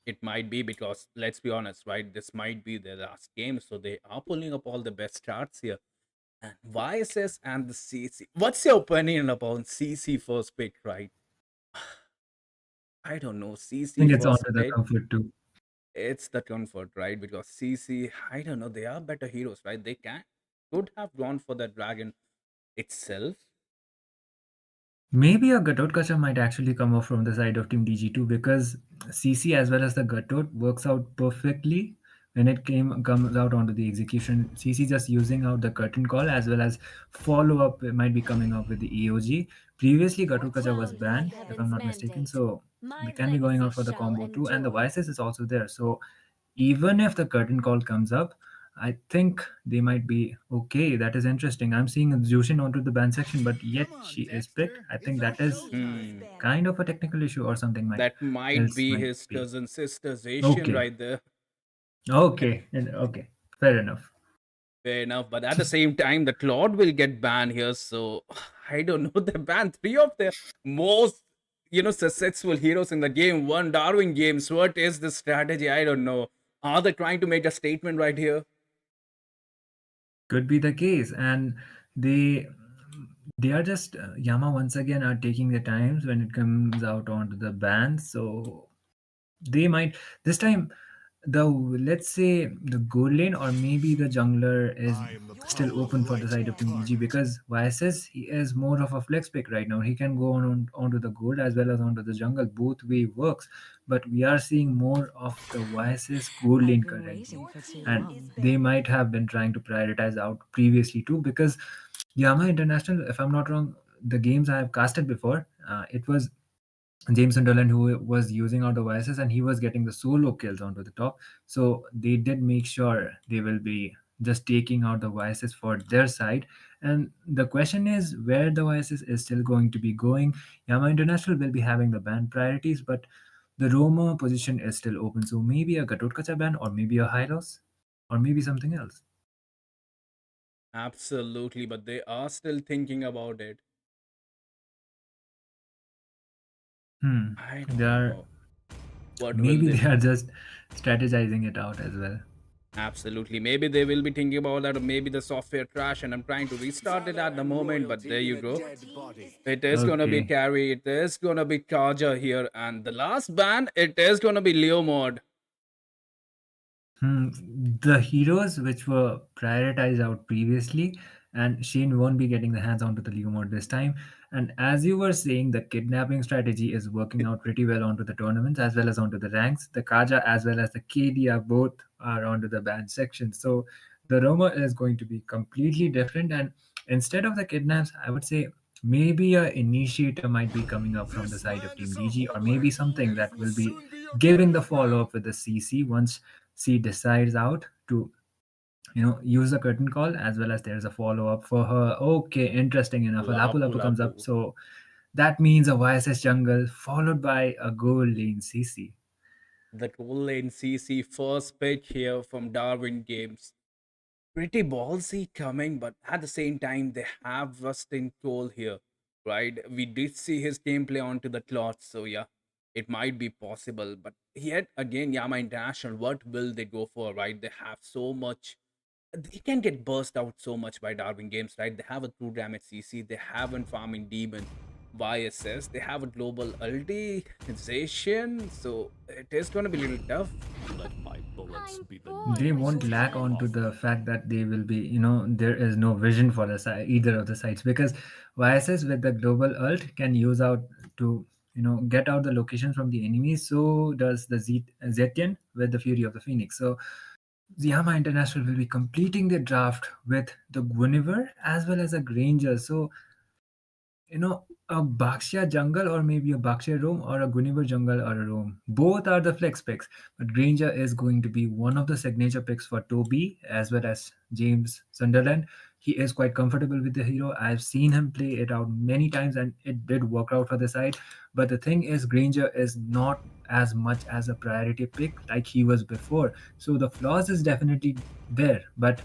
It might be because, let's be honest, right? This might be their last game. So they are pulling up all the best charts here. And YSS and the CC. What's your opinion about CC first pick, right? I don't know. I CC think it's first onto the pick, comfort too. it's the comfort, right? Because CC, I don't know, they are better heroes, right? They could have gone for the dragon itself. Maybe a Gatot Kacha might actually come off from the side of Team DG2 because CC as well as the Gatot works out perfectly when it comes out onto the execution. CC just using out the curtain call as well as follow up might be coming up with the EOG. Previously, Gatot Kacha was Cloud was the banned, if I'm heaven's not mistaken, mandate. so they My can be going legacy out for the shall combo too, and the endure. Vices is also there. So even if the curtain call comes up, I think they might be okay. That is interesting. I'm seeing Jushin onto the ban section, but yet she is picked. I think that is Hmm. kind of a technical issue or something might That might else be might his be. cousin sister's Asian Okay. right there. Okay. Fair enough. Fair enough. But at the same time, the Claude will get banned here. So I don't know. They banned three of the most, successful heroes in the game. One Darwin games. What is the strategy? I don't know. Are they trying to make a statement right here? Could be the case. And they They are just Yama once again are taking their times when it comes out onto the bans. So they might this time the let's say the gold lane or maybe the jungler is still open for the side of Team DG because YSS he is more of a flex pick right now. He can go onto the gold as well as onto the jungle. Both way works, but we are seeing more of the YSS gold lane currently, and they might have been trying to prioritize out previously too because Yama International, if I'm not wrong, the games I have casted before, it was James Sunderland who was using out the devices and he was getting the solo kills onto the top. So they did make sure they will be just taking out the devices for their side. And the question is where the devices is still going to be going. Yama International will be having the ban priorities, but the Roma position is still open. So maybe a Gatotkacha ban or maybe a Hylos or maybe something else. Absolutely, but they are still thinking about it. Hmm. I They don't are know. What will maybe they they are do? just strategizing it out as well. Absolutely. Maybe they will be thinking about that, or maybe the software crash and I'm trying to restart it at the moment, but there you go. It is gonna be Okay. carry, it is gonna be Kaja here, and the last ban, it is gonna be Leo mod. Hmm, the heroes which were prioritized out previously, and Shane won't be getting the hands onto the Leo mode this time. And as you were saying, the kidnapping strategy is working out pretty well onto the tournaments as well as onto the ranks. The Kaja as well as the KD are both are onto the banned section. So the Roma is going to be completely different. And instead of the kidnaps, I would say maybe a initiator might be coming up from the side of Team DG, or maybe something that will be giving the follow up with the CC once she decides out to use the curtain call as well as there's a follow-up for her. Okay, interesting enough, a lapu Lapu lapu comes Lapu. up, so that means a YSS jungle followed by a gold lane CC. The goal lane CC first pick here from Darwin Games. Pretty ballsy coming, but at the same time, they have Rustin Cole here, right? We did see his gameplay onto the cloth, so yeah, it might be possible. But yet again, Yama International, what will they go for, right? They have so much. They can get burst out so much by Darwin Games, right? They have a true damage CC, they have a farming demon YSS, they have a global ultimation, so it is going to be a little tough. They won't lack onto the fact that they will be, there is no vision for the side, either of the sides because YSS with the global ult can use out to get out the location from the enemies. So does the Zetian with the Fury of the Phoenix. So Yama International will be completing the draft with the Guinevere as well as a Granger. So a Baxia jungle or maybe a Baxia roam or a Guinevere jungle or a roam. Both are the flex picks, but Granger is going to be one of the signature picks for Toby as well as James Sunderland. He is quite comfortable with the hero. I've seen him play it out many times and it did work out for the side. But the thing is, Granger is not as much as a priority pick like he was before. So the flaws is definitely there, but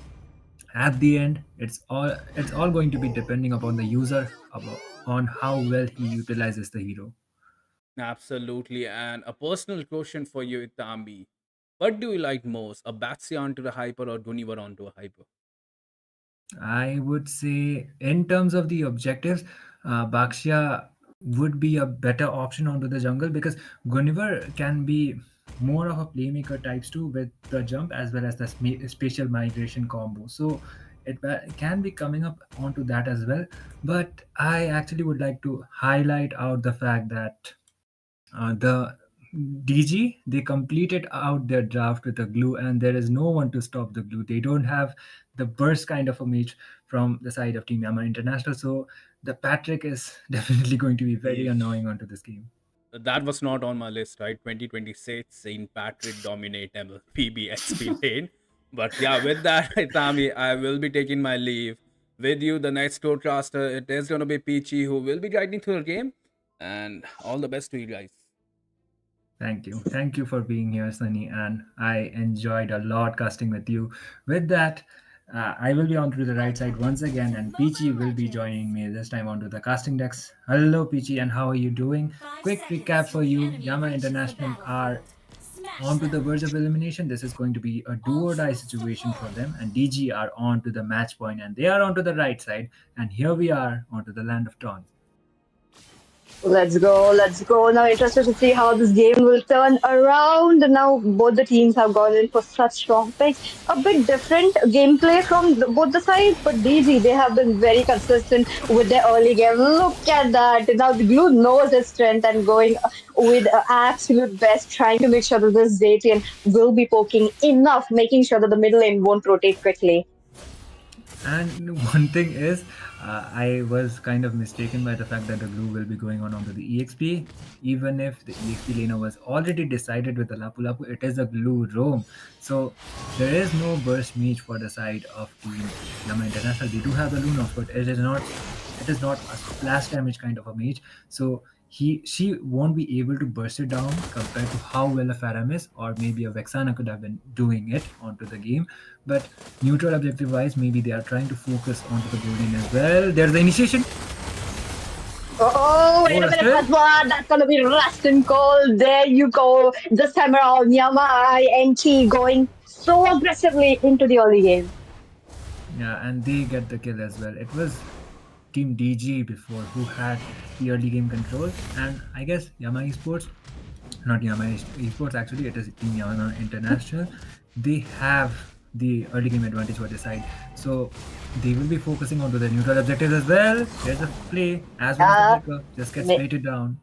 at the end it's all going to be depending upon the user on how well he utilizes the hero. Absolutely. And a personal question for you, Itami. What do you like most? A Baxi onto the hyper or Gunivar onto a hyper? I would say in terms of the objectives, Baxia would be a better option onto the jungle because Guinevere can be more of a playmaker types too with the jump as well as the spatial migration combo. So it can be coming up onto that as well. But I actually would like to highlight out the fact that the DG they completed out their draft with a glue, and there is no one to stop the glue. They don't have the burst kind of a mage from the side of Team Yama International, so the Patrick is definitely going to be very Yeesh. annoying onto this game. That was not on my list, right? 2026, St. Patrick dominate PBXP lane. But yeah, with that, Itami, I will be taking my leave. With you, the next broadcaster, it is going to be Peachy who will be guiding through the game. And all the best to you guys. Thank you for being here, Sunny, and I enjoyed a lot casting with you. With that, I will be on to the right side once again, and Peachy will be joining me this time onto the casting decks. Hello, Peachy, and how are you doing? Quick recap for you: Yama International are on to the verge of elimination. This is going to be a do or die situation for them, and DG are on to the match point, and they are on to the right side. And here we are onto the land of Dawn. Let's go, let's go. Now, interested to see how this game will turn around. Now, both the teams have gone in for such strong picks. A bit different gameplay from both the sides, but DG, they have been very consistent with their early game. Look at that. Now, the Glue knows his strength and going with absolute best, trying to make sure that this Zatian will be poking enough, making sure that the middle lane won't rotate quickly. And one thing is, I was kind of mistaken by the fact that the glue will be going on onto the EXP. Even if the EXP laner was already decided with the Lapu Lapu, it is a glue roam. So there is no burst mage for the side of Team Yama International. They do have the Lunos, but it is not a splash damage kind of a mage. So she won't be able to burst it down compared to how well a Faramis or maybe a Vexana could have been doing it onto the game. But neutral objective wise, maybe they are trying to focus onto the gold lane as well. There's the initiation. Oh, wait a minute, Still? that's one. That's gonna be Rust and Cold. There you go. This time around, Yama INT going so aggressively into the early game. Yeah, and they get the kill as well. It was Team DG before who had the early game control, and I guess Yama Esports, not Yama Esports actually, it is Team Yama International. They have the early game advantage for this side, so they will be focusing onto the neutral objectives as well. There's a play as well as the flicker, just gets mi- baited down.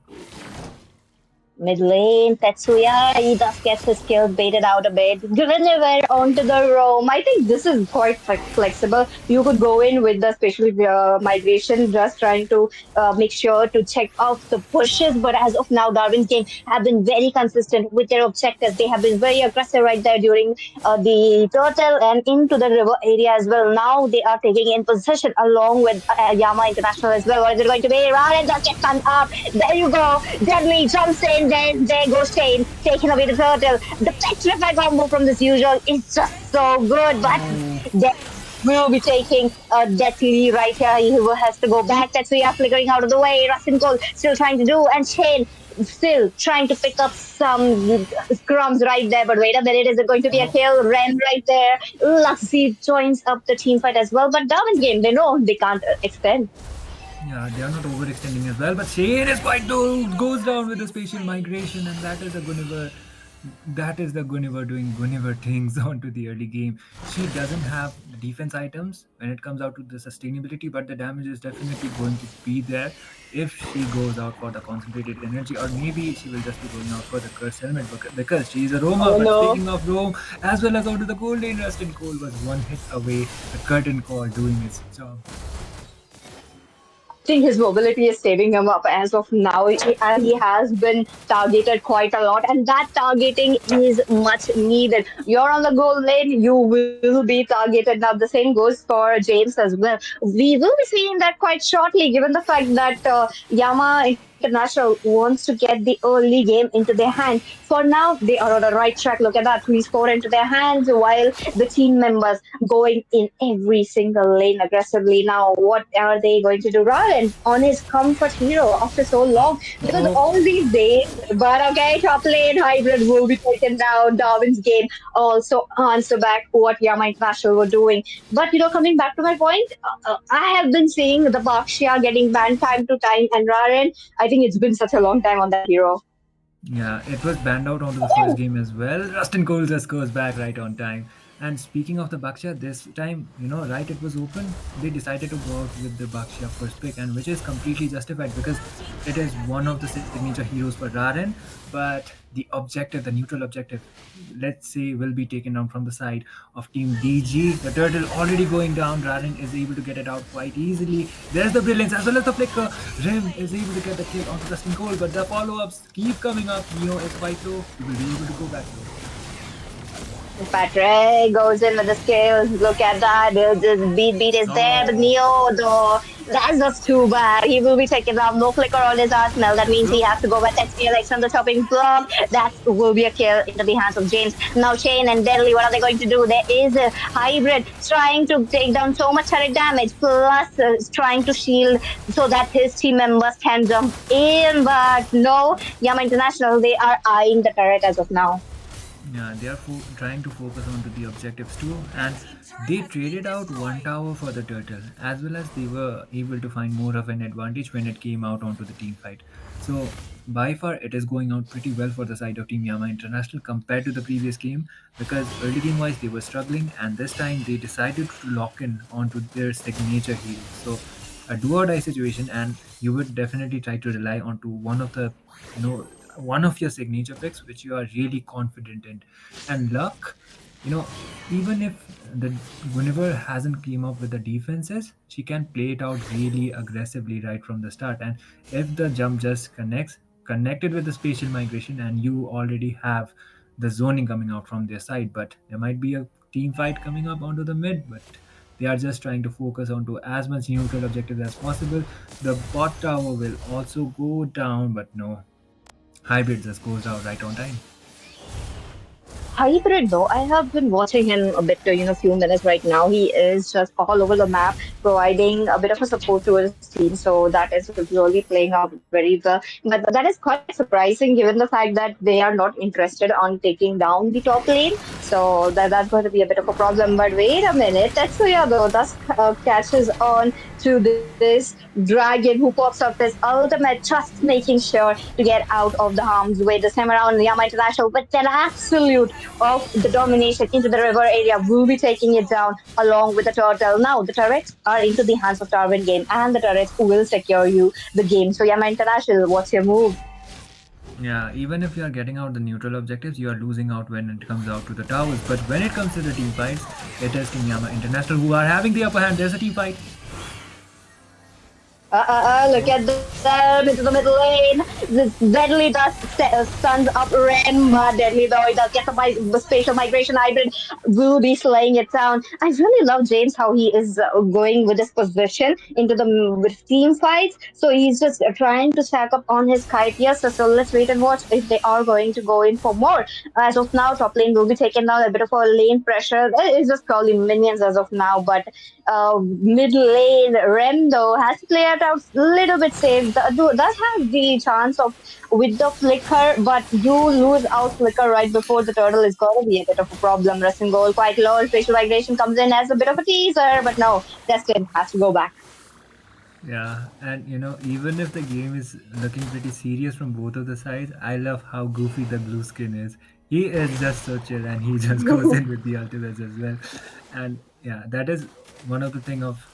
Mid lane, Tetsuya, he just gets his skills baited out a bit. Guinevere onto the roam. I think this is quite flexible. You could go in with the special migration, just trying to make sure to check out the pushes. But as of now, Darwin's game have been very consistent with their objectives. They have been very aggressive right there during the turtle and into the river area as well. Now they are taking in position along with Yama International as well. What is it going to be? Ryan just gets stunned up. There you go. Deadly jumps in. There goes Shane, taking away the turtle. The petrify combo from this usual is just so good, but they will be taking deathly right here. He has to go back. Tetsuya flickering out of the way. Rasin Cole still trying to do, and Shane still trying to pick up some crumbs right there. But wait a minute, is it going to be a kill? Ren right there. Luxy joins up the team fight as well. But Darwin's game, they know they can't extend. Yeah, they are not overextending as well, but Shane is quite goes down with the spatial migration, and that is the Guinevere. That is the Guinevere doing Guinevere things onto the early game. She doesn't have defense items when it comes out to the sustainability, but the damage is definitely going to be there if she goes out for the concentrated energy, or maybe she will just be going out for the curse helmet because she is a roamer. Oh, But no. speaking of roam, as well as onto the gold lane, Rustin Cole was one hit away. The curtain call doing its job. I think his mobility is saving him up as of now, and he has been targeted quite a lot, and that targeting is much needed. You're on the goal lane, you will be targeted. Now, the same goes for James as well. We will be seeing that quite shortly, given the fact that Yama International wants to get the early game into their hand. For now, they are on the right track. Look at that, 3 score into their hands, while the team members going in every single lane aggressively. Now, what are they going to do? Ryan on his comfort hero after so long, because all these days. But okay, top lane hybrid will be taken down. Darwin's game also answer back what Yama International were doing. But coming back to my point, I have been seeing the Bakshia getting banned time to time, and Ryan, I think it's been such a long time on that hero. Yeah, it was banned out onto the first game as well. Rustin Cole just goes back right on time. And speaking of the Bakshia, this time, right, it was open. They decided to go out with the Bakshia first pick, and which is completely justified because it is one of the signature heroes for Raren. But the objective, the neutral objective, let's say, will be taken down from the side of Team DG. The turtle already going down. Raren is able to get it out quite easily. There's the brilliance as well as the flicker. Rim is able to get the kill onto Rustin Cole, but the follow-ups keep coming up. Neo is quite low. He will be able to go back low. Patrick goes in with the skills. Look at that. The beat is there. But Neo, though, that's just too bad. He will be taken down. No flicker on his Arsenal. That means he has to go back. SPLX on the chopping block. That will be a kill into the hands of James. Now Shane and Deadly, what are they going to do? There is a hybrid trying to take down so much turret damage, plus trying to shield so that his team members can jump in. But no, Yama International, they are eyeing the turret as of now. Yeah, they are trying to focus on to the objectives too, and they traded out one tower for the turtle, as well as they were able to find more of an advantage when it came out onto the team fight. So by far, it is going out pretty well for the side of Team Yama International compared to the previous game, because early game wise they were struggling, and this time they decided to lock in onto their signature hero. So a do or die situation, and you would definitely try to rely onto one of the, you know one of your signature picks which you are really confident in. And luck, even if the Guinevere hasn't came up with the defenses, she can play it out really aggressively right from the start. And if the jump just connected with the spatial migration, and you already have the zoning coming out from their side, but there might be a team fight coming up onto the mid, but they are just trying to focus onto as much neutral objectives as possible. The bot tower will also go down, but no, hybrid just goes out right on time. Hybrid though, I have been watching him a bit, few minutes right now. He is just all over the map, providing a bit of a support to his team. So that is really playing out very well. But that is quite surprising given the fact that they are not interested on taking down the top lane. So that's going to be a bit of a problem. But wait a minute, Tetsuya though, that catches on to this dragon who pops up his ultimate, just making sure to get out of the harm's way this time around. Yama International with an absolute of the domination into the river area will be taking it down along with the turtle. Now the turrets are into the hands of Darwin game, and the turrets will secure you the game. So Yama International, what's your move? Yeah, even if you are getting out the neutral objectives, you are losing out when it comes out to the towers. But when it comes to the team fights, it is Team Yama International who are having the upper hand. There's a team fight. Look at them into the middle lane. This deadly dust stuns up Ren. Deadly though, he does get the spatial migration hybrid. Will be slaying it down. I really love James how he is going with his position into the with team fights. So he's just trying to stack up on his kite. Yes, so let's wait and watch if they are going to go in for more. As of now, top lane will be taken down. A bit of a lane pressure. It is just probably minions as of now, but mid lane, Ren though has to play it out a little bit safe. Does have the chance of with the flicker, but you lose out flicker right before the turtle is going to be a bit of a problem. Resting goal quite low. Spatial migration comes in as a bit of a teaser, but no, Destin has to go back. Yeah, and even if the game is looking pretty serious from both of the sides, I love how goofy the blue skin is. He is just so chill, and he just goes in with the ultimates as well. And yeah, that is one of the thing of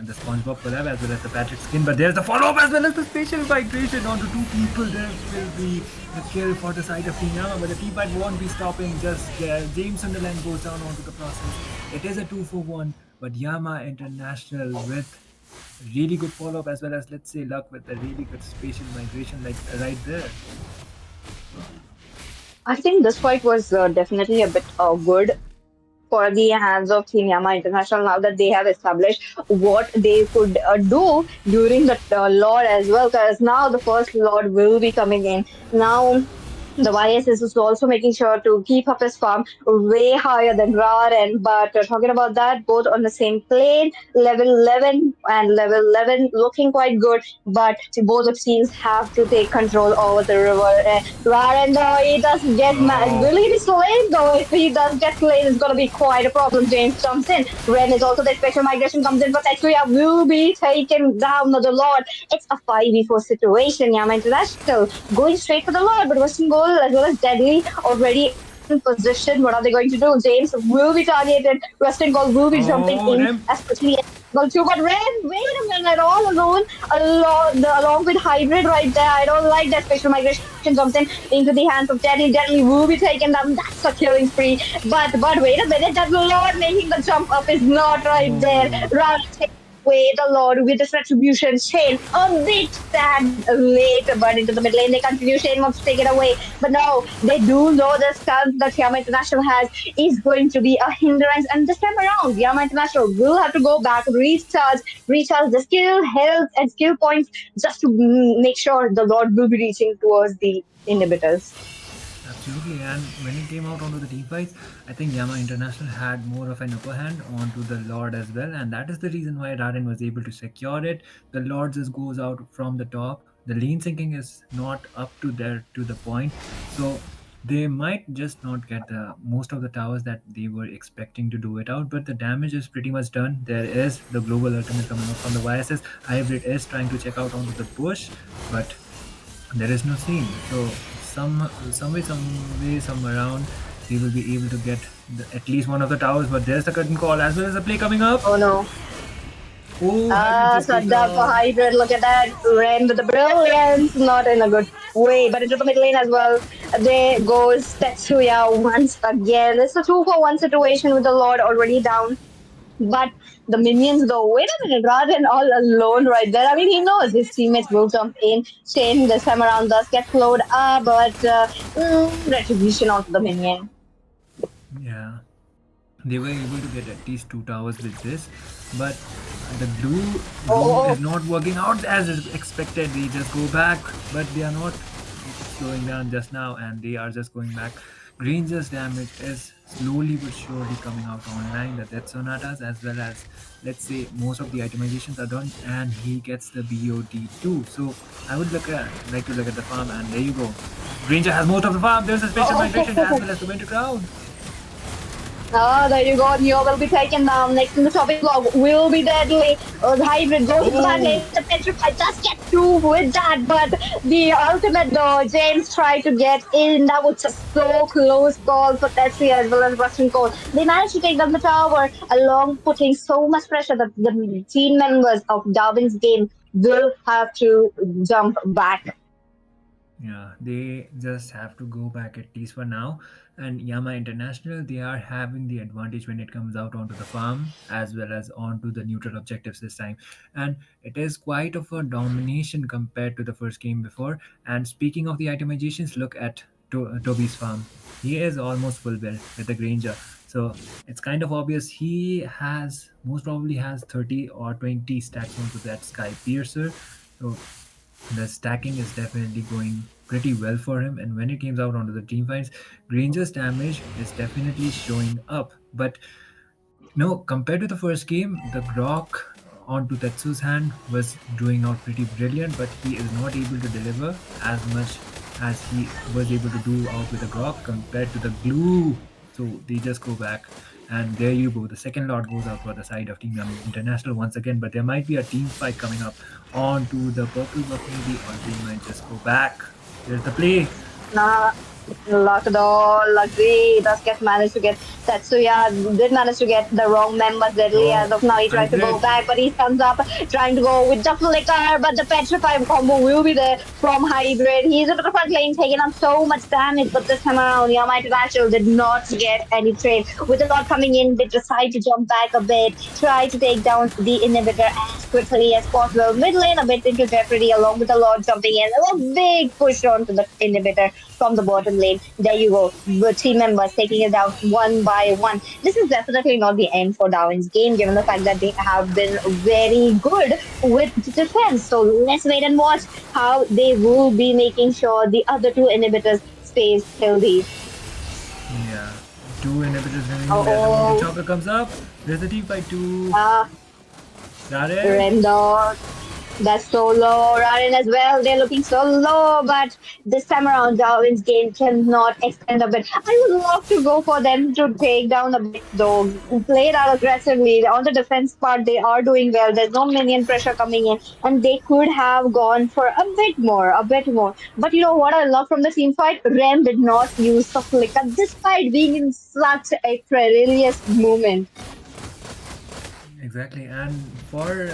the SpongeBob collab as well as the Patrick skin. But there's the follow-up as well as the spatial migration onto two people. There will be the kill for the side of Team Yama, but the team fight won't be stopping just there. James Sunderland goes down onto the process. It is a 2-for-1, but Yama International with really good follow-up as well as, let's say, luck with a really good spatial migration like right there. I think this fight was definitely a bit good for the hands of Team Yama International now that they have established what they could do during the Lord as well. Because now the first Lord will be coming in. Now the YS is also making sure to keep up his farm way higher than Raren. But talking about that, both on the same plane, level 11 and level 11 looking quite good. But both of teams have to take control over the river. Raren, though, he does get mad. Oh, Will he be slain, though? If he does get slain, it's going to be quite a problem. James jumps in. Ren is also the special migration comes in, but Tetsuya will be taken down to the Lord. It's a 5v4 situation. Yama International going straight for the Lord, but Western Goal as well as Deadly already in position. What are they going to do? James will be targeted. Western Goal will be jumping oh, in Rem. as quickly as possible too. But Ren, wait a minute, all alone, along with Hybrid right there. I don't like that special migration jumps in into the hands of Deadly. Deadly will be taken down. That's a killing spree. But wait a minute, that Lord making the jump up is not right there. Oh, Run way the Lord with this retribution. Shane a bit sad late, but into the mid lane they continue. Shane wants to take it away, but no, they do know the stance that Yama International has is going to be a hindrance. And this time around, Yama International will have to go back, recharge the skill, health, and skill points just to make sure the Lord will be reaching towards the inhibitors. absolutely. And when it came out onto the team fights, I think Yama International had more of an upper hand onto the Lord as well, and that is the reason why Raden was able to secure it. The Lord just goes out from the top. The lane sinking is not up to there to the point, so They might just not get the most of the towers that they were expecting to do it out, but the damage is pretty much done. There is the global ultimate coming up from the YSS. Hybrid is trying to check out onto the bush, but there is no scene. So some around, he will be able to get at least one of the towers. But there's the curtain call as well as the play coming up. Oh no. Oh, Hybrid just Shut goes down for down. Hybrid. Look at that. Ren with the brilliance. Not in a good way, but into the mid lane as well. There goes Tetsuya once again. It's a 2-for-1 situation with the Lord already down. But the minions, though, wait a minute, Rajan all alone right there. I mean, he knows his teammates will jump in. Shane this time around does get slowed up, but retribution onto the minion. Yeah, they were able to get at least 2 towers with this, but the blue room is not working out as is expected. They just go back, but they are not slowing down just now, and they are just going back. Granger's damage is slowly but surely coming out online. The Death Sonatas, as well as, let's say, most of the itemizations are done, and he gets the BOD too. So I would like to look at the farm, and there you go. Granger has most of the farm. There's a special migration as well as the winter crown. There you go. Neo will be taken down. Next in the topic log will be deadly. The Hybrid goes to that lane. The Petrify does get through with that, but the ultimate though, James tried to get in. That was just so close call for Tetsuya as well as Russian Cole. They managed to take down the tower along, putting so much pressure that the team members of Darwin's game will have to jump back. Yeah, they just have to go back at least for now. And Yama International, they are having the advantage when it comes out onto the farm as well as onto the neutral objectives this time. And it is quite of a domination compared to the first game before. And speaking of the itemizations, look at Toby's farm. He is almost full build with the Granger. So it's kind of obvious he has most probably has 30 or 20 stacks onto that Sky Piercer. So the stacking is definitely going pretty well for him, and when it comes out onto the team fights, Granger's damage is definitely showing up. But no, compared to the first game, the Grok onto Tetsu's hand was doing out pretty brilliant, but he is not able to deliver as much as he was able to do out with the Grok compared to the glue. So they just go back, and there you go. The second lot goes out for the side of Team Yum International once again, but there might be a team fight coming up onto the purple buff maybe, or they might just go back. There's the play. Lock it all, luckily does get managed to get Tetsuya did manage to get the wrong members deadly as of now. He tried to go back, but he comes up trying to go with the flicker, but the Petrify combo will be there from Hybrid. He's into the front lane taking on so much damage, but this time around Yama International did not get any trade. With the lot coming in, they decide to jump back a bit, try to take down the inhibitor as quickly as possible. Mid lane a bit into jeopardy along with the lot jumping in. A big push onto the inhibitor from the bottom lane. There you go. The team members taking it down one by one. This is definitely not the end for Darwin's game, given the fact that they have been very good with defense. So let's wait and watch how they will be making sure the other two inhibitors stays healthy. Yeah, two inhibitors remaining. The chopper comes up. There's the team fight too. Got it. Render. That's so low. Rarin as well. They're looking so low, but this time around, Darwin's game cannot extend a bit. I would love to go for them to take down a bit, though. Play it out aggressively. On the defense part, they are doing well. There's no minion pressure coming in, and they could have gone for a bit more, But you know what I love from the team fight? Rem did not use the flicker despite being in such a perilous moment. Exactly, and for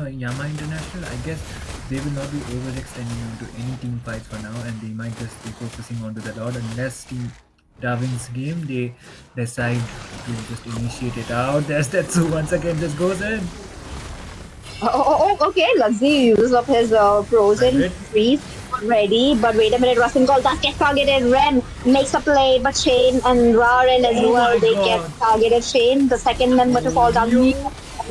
Yama International, I guess they will not be overextending into any team fights for now, and they might just be focusing onto the Lord unless Team Darwin's game they decide to just initiate it out. There's Tetsu once again just goes in. Okay. Luxy use of his frozen freeze ready, but wait a minute, Russian Gold does get targeted. Ren makes a play, but Shane and Raren as well, they get targeted. Shane, the second member to fall down.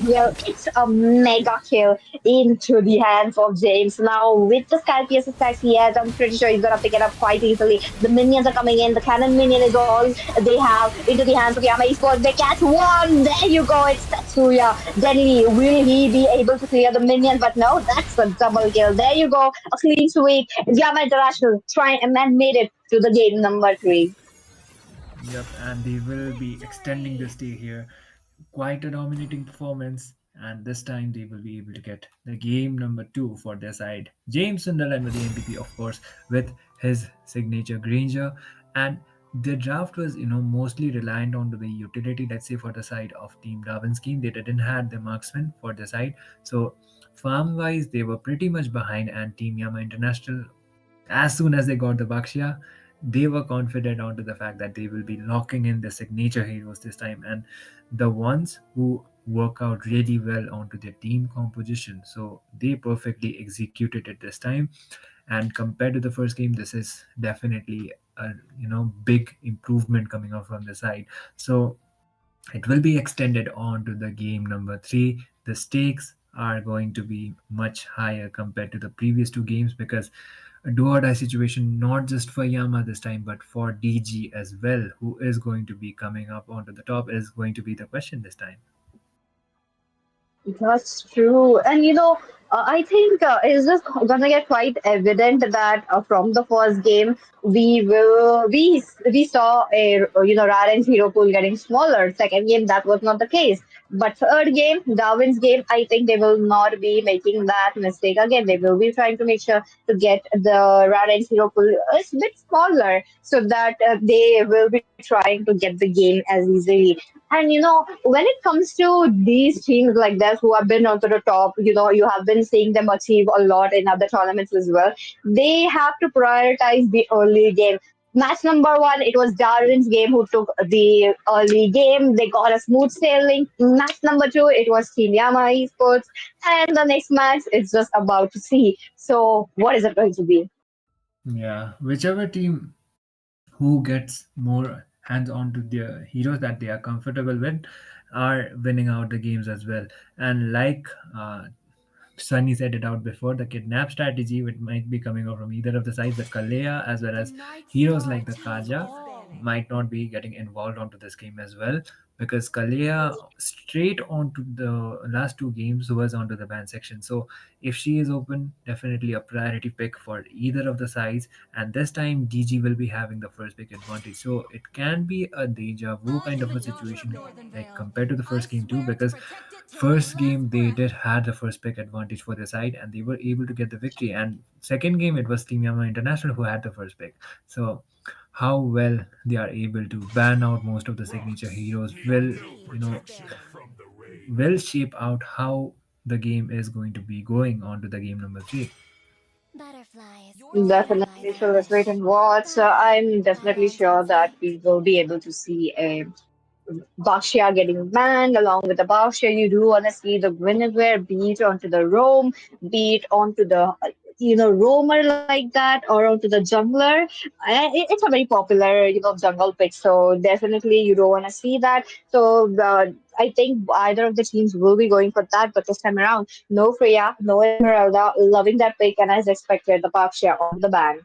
Well, it's a mega kill into the hands of James. Now, with the Scorpius attacks he has, I'm pretty sure he's gonna pick it up quite easily. The minions are coming in. The cannon minion is all they have into the hands of Yama Esports. They catch one. There you go. It's Tatsuya. Denny, will he be able to clear the minions? But no, that's a double kill. There you go. A clean sweep. Yama International trying and made it to the game number 3. Yep, and they will be extending the stay here. Quite a dominating performance, and this time they will be able to get the game number 2 for their side. James Sunderland with the MVP, of course, with his signature Granger, and the draft was, mostly reliant on the utility. Let's say for the side of Team Darwin's team, they didn't have the marksman for the side, so farm wise they were pretty much behind, and Team Yama International, as soon as they got the Bakshia, they were confident onto the fact that they will be locking in the signature heroes this time, and the ones who work out really well onto their team composition. So they perfectly executed it this time. And compared to the first game, this is definitely a big improvement coming out from the side. So it will be extended on to the game number 3. The stakes are going to be much higher compared to the previous 2 games, because a do or die situation, not just for Yama this time, but for DG as well, who is going to be coming up onto the top, is going to be the question this time. That's true. And I think it's just gonna get quite evident that from the first game we saw a Raren's hero pool getting smaller. Second game that was not the case. But third game, Darwin's game, I think they will not be making that mistake again. They will be trying to make sure to get the Raren's hero pool a bit smaller so that they will be trying to get the game as easily. And when it comes to these teams like this who have been onto the top, you have been seeing them achieve a lot in other tournaments as well. They have to prioritize the early game. Match number 1, it was Darwin's game who took the early game. They got a smooth sailing. Match number 2, it was Team Yama Esports. And the next match is just about to see. So, what is it going to be? Yeah, whichever team who gets more hands on to their heroes that they are comfortable with are winning out the games as well. And like Sunny said it out before, the kidnap strategy, which might be coming out from either of the sides, the Kalea as well as heroes like the Kaja, might not be getting involved onto this game as well, because Kalea straight onto the last 2 games was onto the ban section. So if she is open, definitely a priority pick for either of the sides. And this time DG will be having the first pick advantage. So it can be a deja vu kind of a situation, like compared to the first game too, because first game they did had the first pick advantage for their side and they were able to get the victory, and second game it was Team Yama International who had the first pick. So how well they are able to ban out most of the signature heroes will will shape out how the game is going to be going on to the game number 3. Butterflies fly by Definitely, the so let's wait bush, and watch. I'm guided by definitely sure lanterns that light. we will be able to see a Baxia getting banned. Along with the Baxia, you do want to see the Guinevere beat onto the Roam, beat onto the roamer like that, or onto the jungler. It's a very popular jungle pick, so definitely you don't want to see that. So I think either of the teams will be going for that, but this time around, no Freya, no Esmeralda, loving that pick, and as expected, the Baxia onto the ban.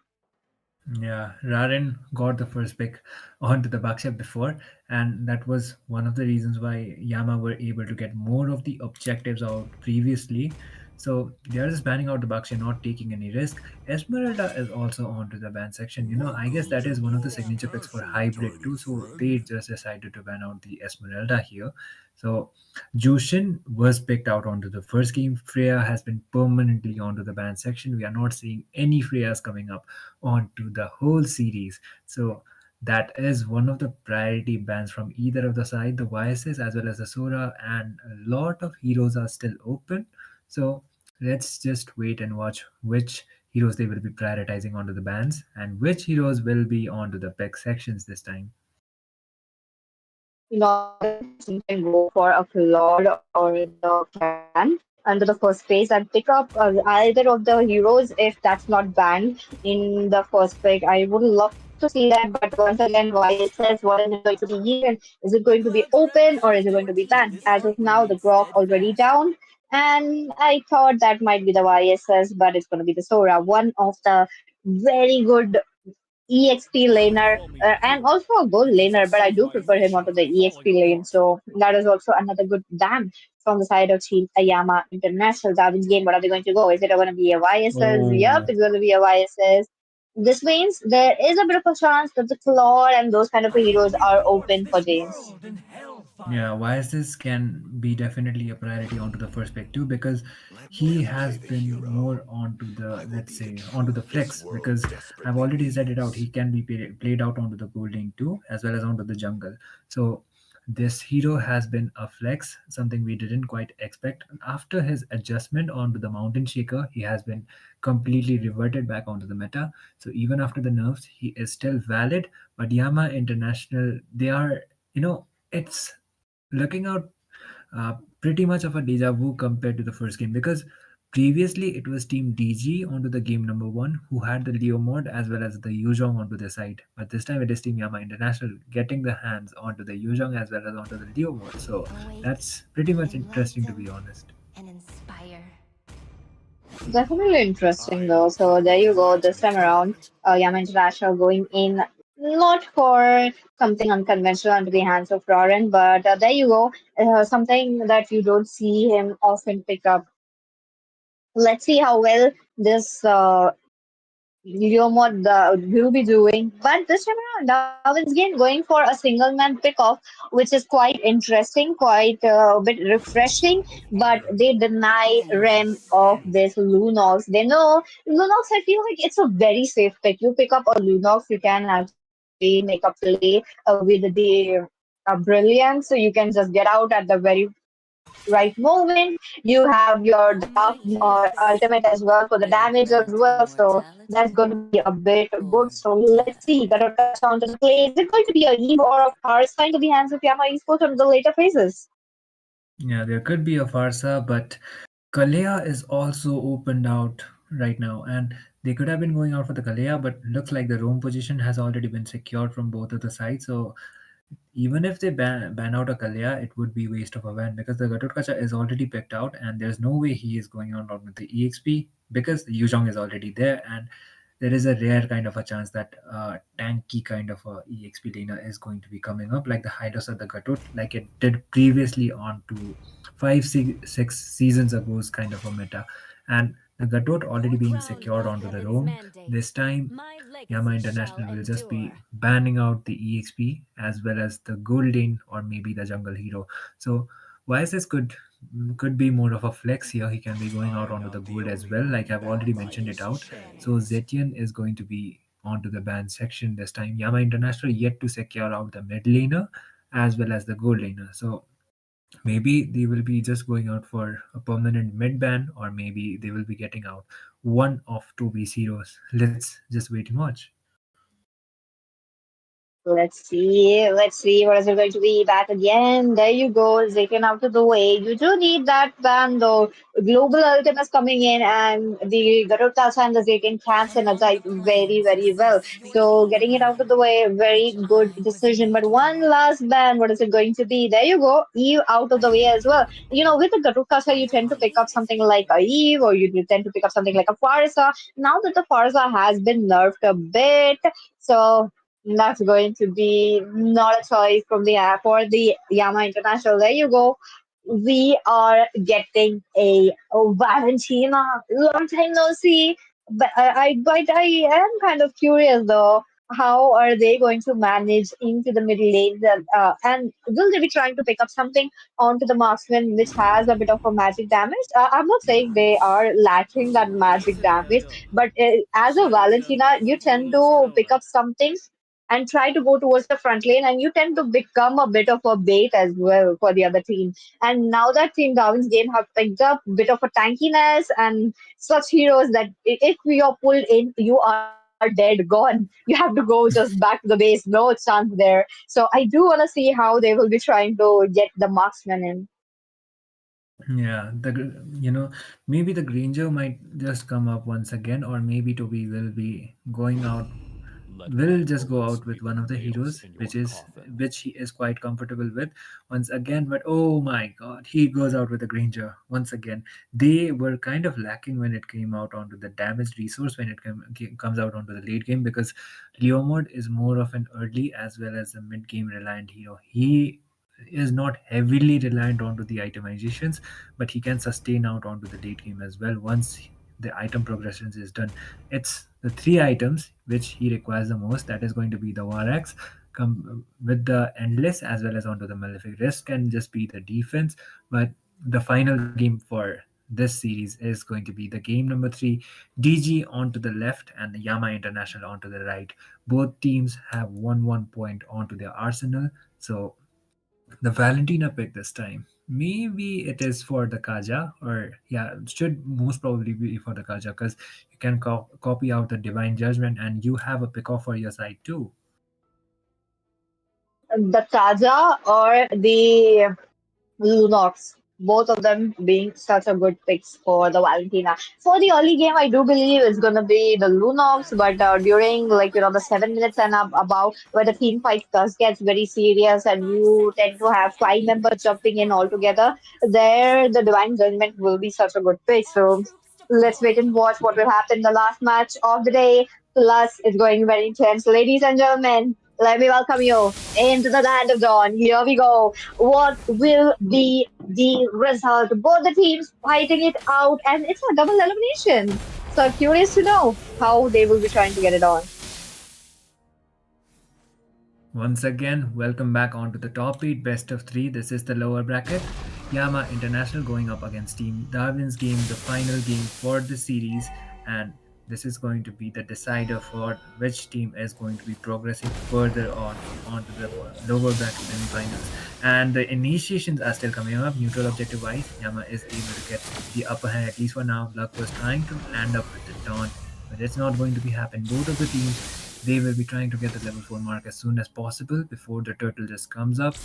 Yeah, Raren got the first pick onto the Bakshya before, and that was one of the reasons why Yama were able to get more of the objectives out previously. So they are just banning out the Bakshya, not taking any risk. Esmeralda is also onto the ban section. I guess that is one of the signature picks for hybrid too. So they just decided to ban out the Esmeralda here. So Jushin was picked out onto the first game. Freya has been permanently onto the ban section. We are not seeing any Freyas coming up onto the whole series. So that is one of the priority bans from either of the side, the YSS as well as the Sora, and a lot of heroes are still open. So let's just wait and watch which heroes they will be prioritizing onto the bans and which heroes will be onto the pick sections this time. Either the team can go for a Claude or the Clan under the first phase and pick up either of the heroes if that's not banned in the first pick. I would love to see that. But once again, YSS, what is it going to be even? Is it going to be open or is it going to be banned? As of now, the Grok already down. And I thought that might be the YSS, but it's going to be the Sora, one of the very good EXP laner and also a good laner, but I do prefer him onto the EXP lane. So that is also another good ban from the side of Team Ayama International. Darwin's game, what are they going to go? Is it going to be a YSS? Yep, Oh, it's going to be a YSS. This means there is a bit of a chance that the Claw and those kind of heroes are open for James. yeah, YSS can be definitely a priority onto the first pick too because he has been more onto the, let's say, onto the flex, because I've already said it out. He can be played out onto the gold lane too, as well as onto the jungle. So this hero has been a flex, something we didn't quite expect. After his adjustment onto the Mountain Shaker, he has been completely reverted back onto the meta. So even after the nerfs, he is still valid. But Yama International, they are, it's looking out pretty much of a deja vu compared to the first game, because previously it was Team DG onto the game number one who had the Leo mod as well as the Yuzhong onto their side. But this time it is Team Yama International getting the hands onto the Yuzhong as well as onto the Leo mod. So Awake, that's pretty much interesting, to be enlighten, honest. and inspire. Definitely interesting though. So there you go. This time around, Yama International going in not for something unconventional under the hands of Roran, but there you go. Something that you don't see him often pick up. Let's see how well this Leomod will be doing. But this time around, Darwin's game going for a single man pickoff, which is quite interesting, quite a bit refreshing. But they deny Rem of this Lunox. They know Lunox, I feel like it's a very safe pick. You pick up a Lunox, you can actually make a play with the Brilliant, so you can just get out at the very right moment. You have your dark ultimate as well for the damage as well. So that's going to be a bit good. So let's see. Garuda onto the play. Is it going to be a Eve or a Farsa into the hands of Yama Esports on the later phases? Yeah, there could be a Farsa, but Kalea is also opened out right now, and they could have been going out for the Kalea, but looks like the roam position has already been secured from both of the sides. So even if they ban out a Kalea, it would be waste of a ban because the Gatotkacha is already picked out, and there's no way he is going on with the EXP because the Yuzhong is already there, and there is a rare kind of a chance that tanky kind of a EXP laner is going to be coming up, like the Hylos or the Gatot, like it did previously on to 6 seasons ago's kind of a meta. And the Gatot already being secured onto the roam. This time Yama International will just be banning out the EXP as well as the Golden or maybe the Jungle Hero. So YSS could be more of a flex here. He can be going out onto the gold as well, like I've already mentioned it out. So Zetian is going to be onto the ban section this time. Yama International yet to secure out the mid laner as well as the gold laner. So maybe they will be just going out for a permanent mid ban, or maybe they will be getting out one of two B0s. Let's just wait and watch. Let's see. Let's see. What is it going to be? Back again. There you go. Zaken out of the way. You do need that ban though. Global Ultimate is coming in, and the Garutas and the Zaken can synergize very, very well. So getting it out of the way, very good decision. But one last ban. What is it going to be? There you go. Eve out of the way as well. You know, with the Garukasa, you tend to pick up something like a Eve, or you tend to pick up something like a Farsa. Now that the Farsa has been nerfed a bit, so that's going to be not a choice from the app or the Yama International. There you go. We are getting a Valentina. Long time no see. But I am kind of curious though. How are they going to manage into the middle lane? And will they be trying to pick up something onto the marksman, which has a bit of a magic damage? I'm not saying they are lacking that magic damage, but as a Valentina, you tend to pick up something and try to go towards the front lane, and you tend to become a bit of a bait as well for the other team. And now that Team Darwin's game have picked up a bit of a tankiness and such heroes that if you are pulled in, you are dead, gone. You have to go just back to the base, no chance there. So I do want to see how they will be trying to get the marksman in. Yeah, maybe the Granger might just come up once again, or maybe Toby will be going out will just go out with one of the heroes, which he is quite comfortable with once again. But oh my god, he goes out with a Granger once again. They were kind of lacking when it came out onto the damaged resource when comes out onto the late game, because Leomord is more of an early as well as a mid game reliant hero. He is not heavily reliant onto the itemizations, but he can sustain out onto the late game as well once the item progressions is done. It's the three items which he requires the most. That is going to be the War Axe, come with the Endless as well as onto the Malefic. Rest can just be the defense, but the final game for this series is going to be the game number three, DG onto the left and the Yama International onto the right. Both teams have 1 point onto their arsenal. So the Valentina pick this time. Maybe it is for the Kaja, or yeah, it should most probably be for the Kaja, because you can copy out the Divine Judgment and you have a pick off for your side too. The Kaja or the Lunox, both of them being such a good picks for the Valentina. For the early game, I do believe it's gonna be the Lunox, but during the 7 minutes and above, where the team fight does gets very serious and you tend to have five members jumping in all together, there the Divine Judgment will be such a good pick. So let's wait and watch what will happen in the last match of the day. Plus, it's going very intense. Ladies and gentlemen, let me welcome you into the land of dawn. Here we go. What will be the result? Both the teams fighting it out, and it's a double elimination. So I'm curious to know how they will be trying to get it on. Once again, welcome back onto the top 8 best of 3. This is the lower bracket. Yama International going up against Team Darwin's game, the final game for the series, and this is going to be the decider for which team is going to be progressing further on onto the lower bracket semi-finals. And the initiations are still coming up. Neutral objective wise, Yama is able to get the upper hand at least for now. Luck was trying to land up with the taunt, but it's not going to be happening. Both of the teams, they will be trying to get the level 4 mark as soon as possible before the turtle just comes up.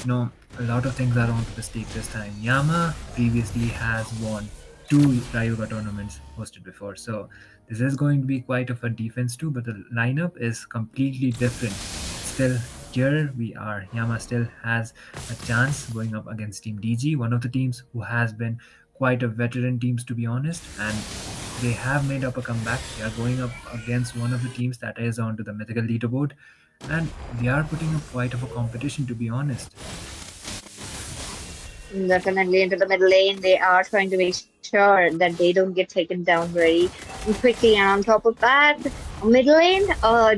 A lot of things are onto the stake this time. Yama previously has won 2 Rayuga tournaments hosted before, so this is going to be quite of a defense too, but the lineup is completely different. Still, here we are. Yama still has a chance going up against Team DG, one of the teams who has been quite a veteran teams to be honest, and they have made up a comeback. They are going up against one of the teams that is onto the mythical leaderboard, and they are putting up quite of a competition to be honest. Definitely into the mid lane, they are trying to make sure that they don't get taken down very quickly. And on top of that, mid lane,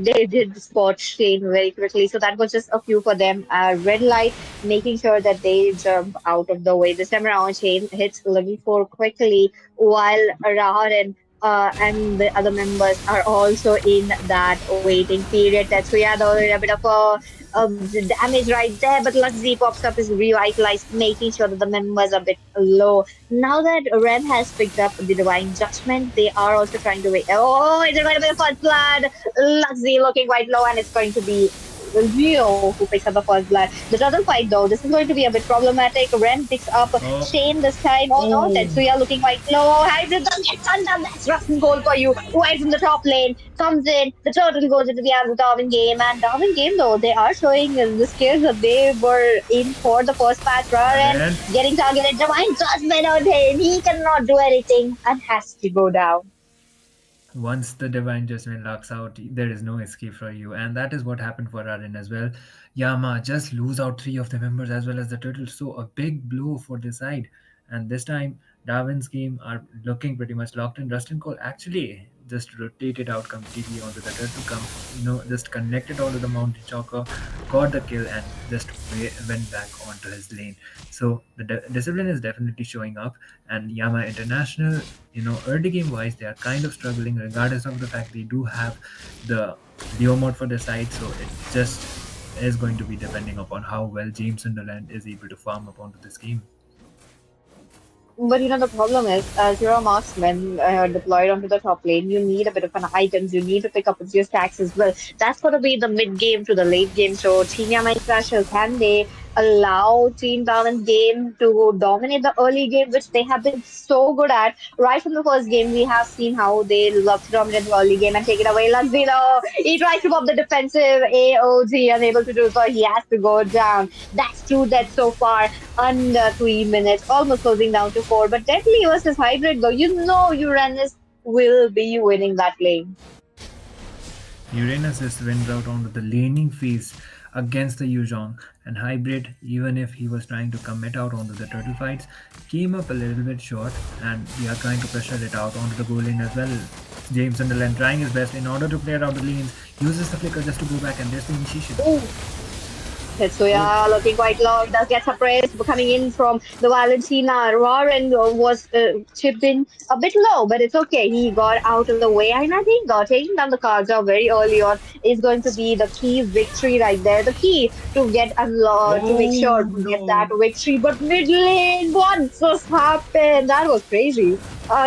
they did spot Shane very quickly. So that was just a few for them. Red light, making sure that they jump out of the way. This time around, Shane hits level 4 quickly, while Rahan and the other members are also in that waiting period. That's why a bit of damage right there, but Luxy pops up is revitalized, making sure that the members are a bit low. Now that Rem has picked up the Divine Judgment, they are also trying to wait. Oh, it's going to be the first blood. Luxy looking quite low, and it's going to be Rio who picks up the first blood. The turtle fight though, this is going to be a bit problematic. Ren picks up Shane this time. Oh no, Tetsuya looking quite low. Hybrid doesn't get done. That's Russian goal for you. Right from the top lane. Comes in. The turtle goes into the Darwin game. And Darwin game though, they are showing the skills that they were in for the first patch. Ren getting targeted. Divine Judgment on him. He cannot do anything and has to go down. Once the Divine Judgment locks out, there is no escape for you. And that is what happened for Arin as well. Yama just lose out 3 of the members as well as the turtle. So a big blow for this side. And this time, Darwin's game are looking pretty much locked in. Rustin Cole actually just rotated out completely onto the turtle, just connected onto the mountain choker, got the kill, and just went back onto his lane. So the discipline is definitely showing up, and Yama International, early game wise, they are kind of struggling, regardless of the fact they do have the Leo mod for the side. So it just is going to be depending upon how well James Sunderland is able to farm up onto this game. But the problem is, as you're a marksman deployed onto the top lane, you need a bit of an items. You need to pick up your stacks as well. That's going to be the mid game to the late game. So Team Yama International, can they allow Team Darwin's game to dominate the early game, which they have been so good at. Right from the first game, we have seen how they love to dominate the early game and take it away. Luxino, he tries to pop the defensive AOG, unable to do so. He has to go down. That's two dead so far, under 3 minutes, almost closing down to four. But Deadly versus Hybrid, though, Uranus will be winning that lane. Uranus just went out onto the laning phase against the Yuzhong, and Hybrid, even if he was trying to commit out onto the turtle fights, came up a little bit short, and we are trying to pressure it out onto the goal lane as well. James Sunderland trying his best in order to clear out the lanes, uses the flicker just to go back, and there's the initiation. Tetsuya looking quite low, does get suppressed, coming in from the Valentina. Roran was chipped in a bit low, but it's okay. He got out of the way, and I think taking down the cards out very early on is going to be the key victory right there. The key to get to make sure Oh to get that no! victory. But mid lane, what just happened? That was crazy.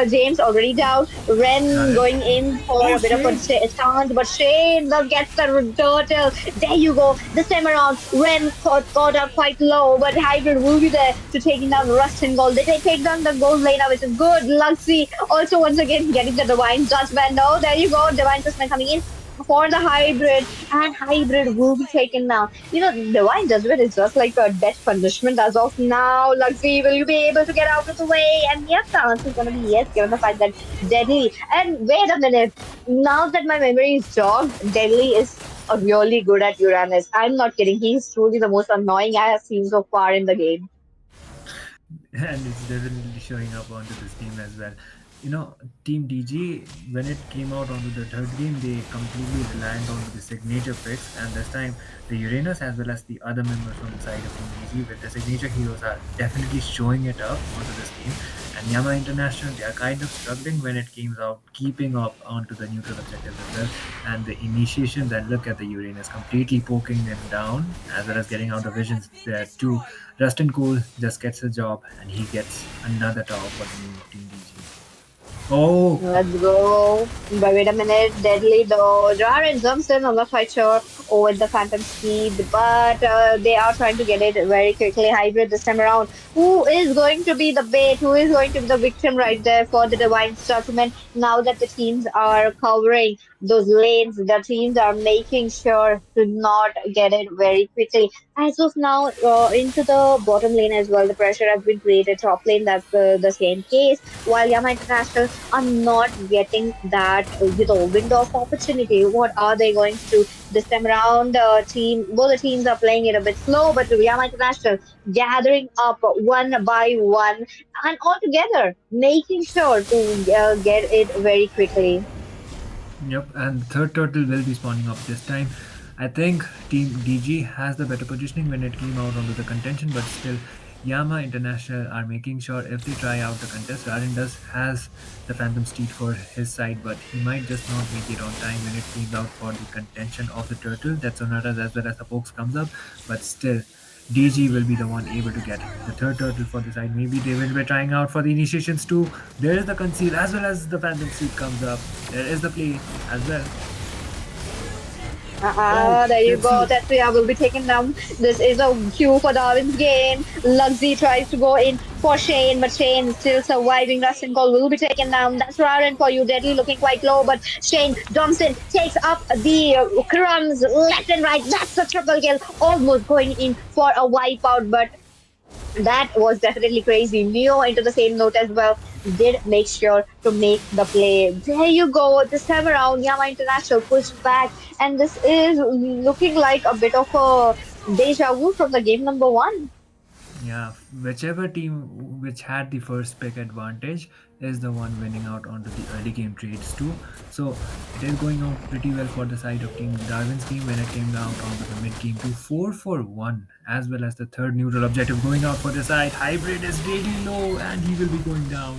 James already down. Ren Got going it. in for a bit of a Oh Shane! stance, but Shane gets the turtle. There you go. This time around, Ren got up quite low, but Hybrid will be there to taking down Rust and Gold. They take down the gold laner, which is good. Luxy also once again getting the Divine Judgment. Oh, there you go. Divine Judgment coming in for the Hybrid, and Hybrid will be taken now. Divine Judgment is just like a death punishment as of now. Luxy, will you be able to get out of the way? And yep, the answer is going to be yes, given the fact that Deadly. And wait a minute, now that my memory is jogged, Deadly is really good at Uranus. I'm not kidding. He's truly the most annoying I have seen so far in the game. And it's definitely showing up onto this team as well. You know, Team DG, when it came out onto the third game, they completely relied on the signature picks, and this time the Uranus as well as the other members from the side of Team DG with the signature heroes are definitely showing it up onto this game. And Yama International, they are kind of struggling when it came out, keeping up onto the neutral objectives as well. And the initiations, and look at the Uranus completely poking them down, as well as getting out the visions there too. Rustin Cole just gets a job, and he gets another top for Team DG. Oh, Let's go. But wait a minute, Deadly though. Jaren jumps in, I'm not quite sure, with the Phantom Speed, but they are trying to get it very quickly. Hybrid this time around. Who is going to be the bait? Who is going to be the victim right there for the Divine Judgment? Now that the teams are covering those lanes, the teams are making sure to not get it very quickly. As of now, into the bottom lane as well, the pressure has been created. Top lane, that's the same case. While Yama International are not getting that window of opportunity. What are they going to do this time around? Both the teams are playing it a bit slow, but Yama International gathering up one by one and all together, making sure to get it very quickly. yep, and the third turtle will be spawning up this time. I think Team DG has the better positioning when it came out onto the contention, but still, Yama International are making sure if they try out the contest, Rarin does has the Phantom Steed for his side, but he might just not make it on time when it comes out for the contention of the turtle. That Sonatas as well as the pokes comes up, but still, DG will be the one able to get the third turtle for the side. Maybe they will be trying out for the initiations too. There is the conceal as well as the Phantom Steed comes up. There is the play as well. Oh, There you let's go. see. Tetsuya will be taken down. This is a cue for Darwin's game. Luxy tries to go in for Shane, but Shane is still surviving. Rustin Cole will be taken down. That's Raren for you. Deadly looking quite low, but Shane Thompson takes up the crumbs left and right. That's the triple kill. Almost going in for a wipeout, but that was definitely crazy. Neo into the same note as well. Did make sure to make the play. There you go. This time around, Yama International pushed back, and this is looking like a bit of a deja vu from the game number one. Yeah, whichever team which had the first pick advantage is the one winning out onto the early game trades too. So it is going out pretty well for the side of Team Darwin's team when it came down onto the mid game to 4 for 1, as well as the third neutral objective going out for the side. Hybrid is really low and he will be going down.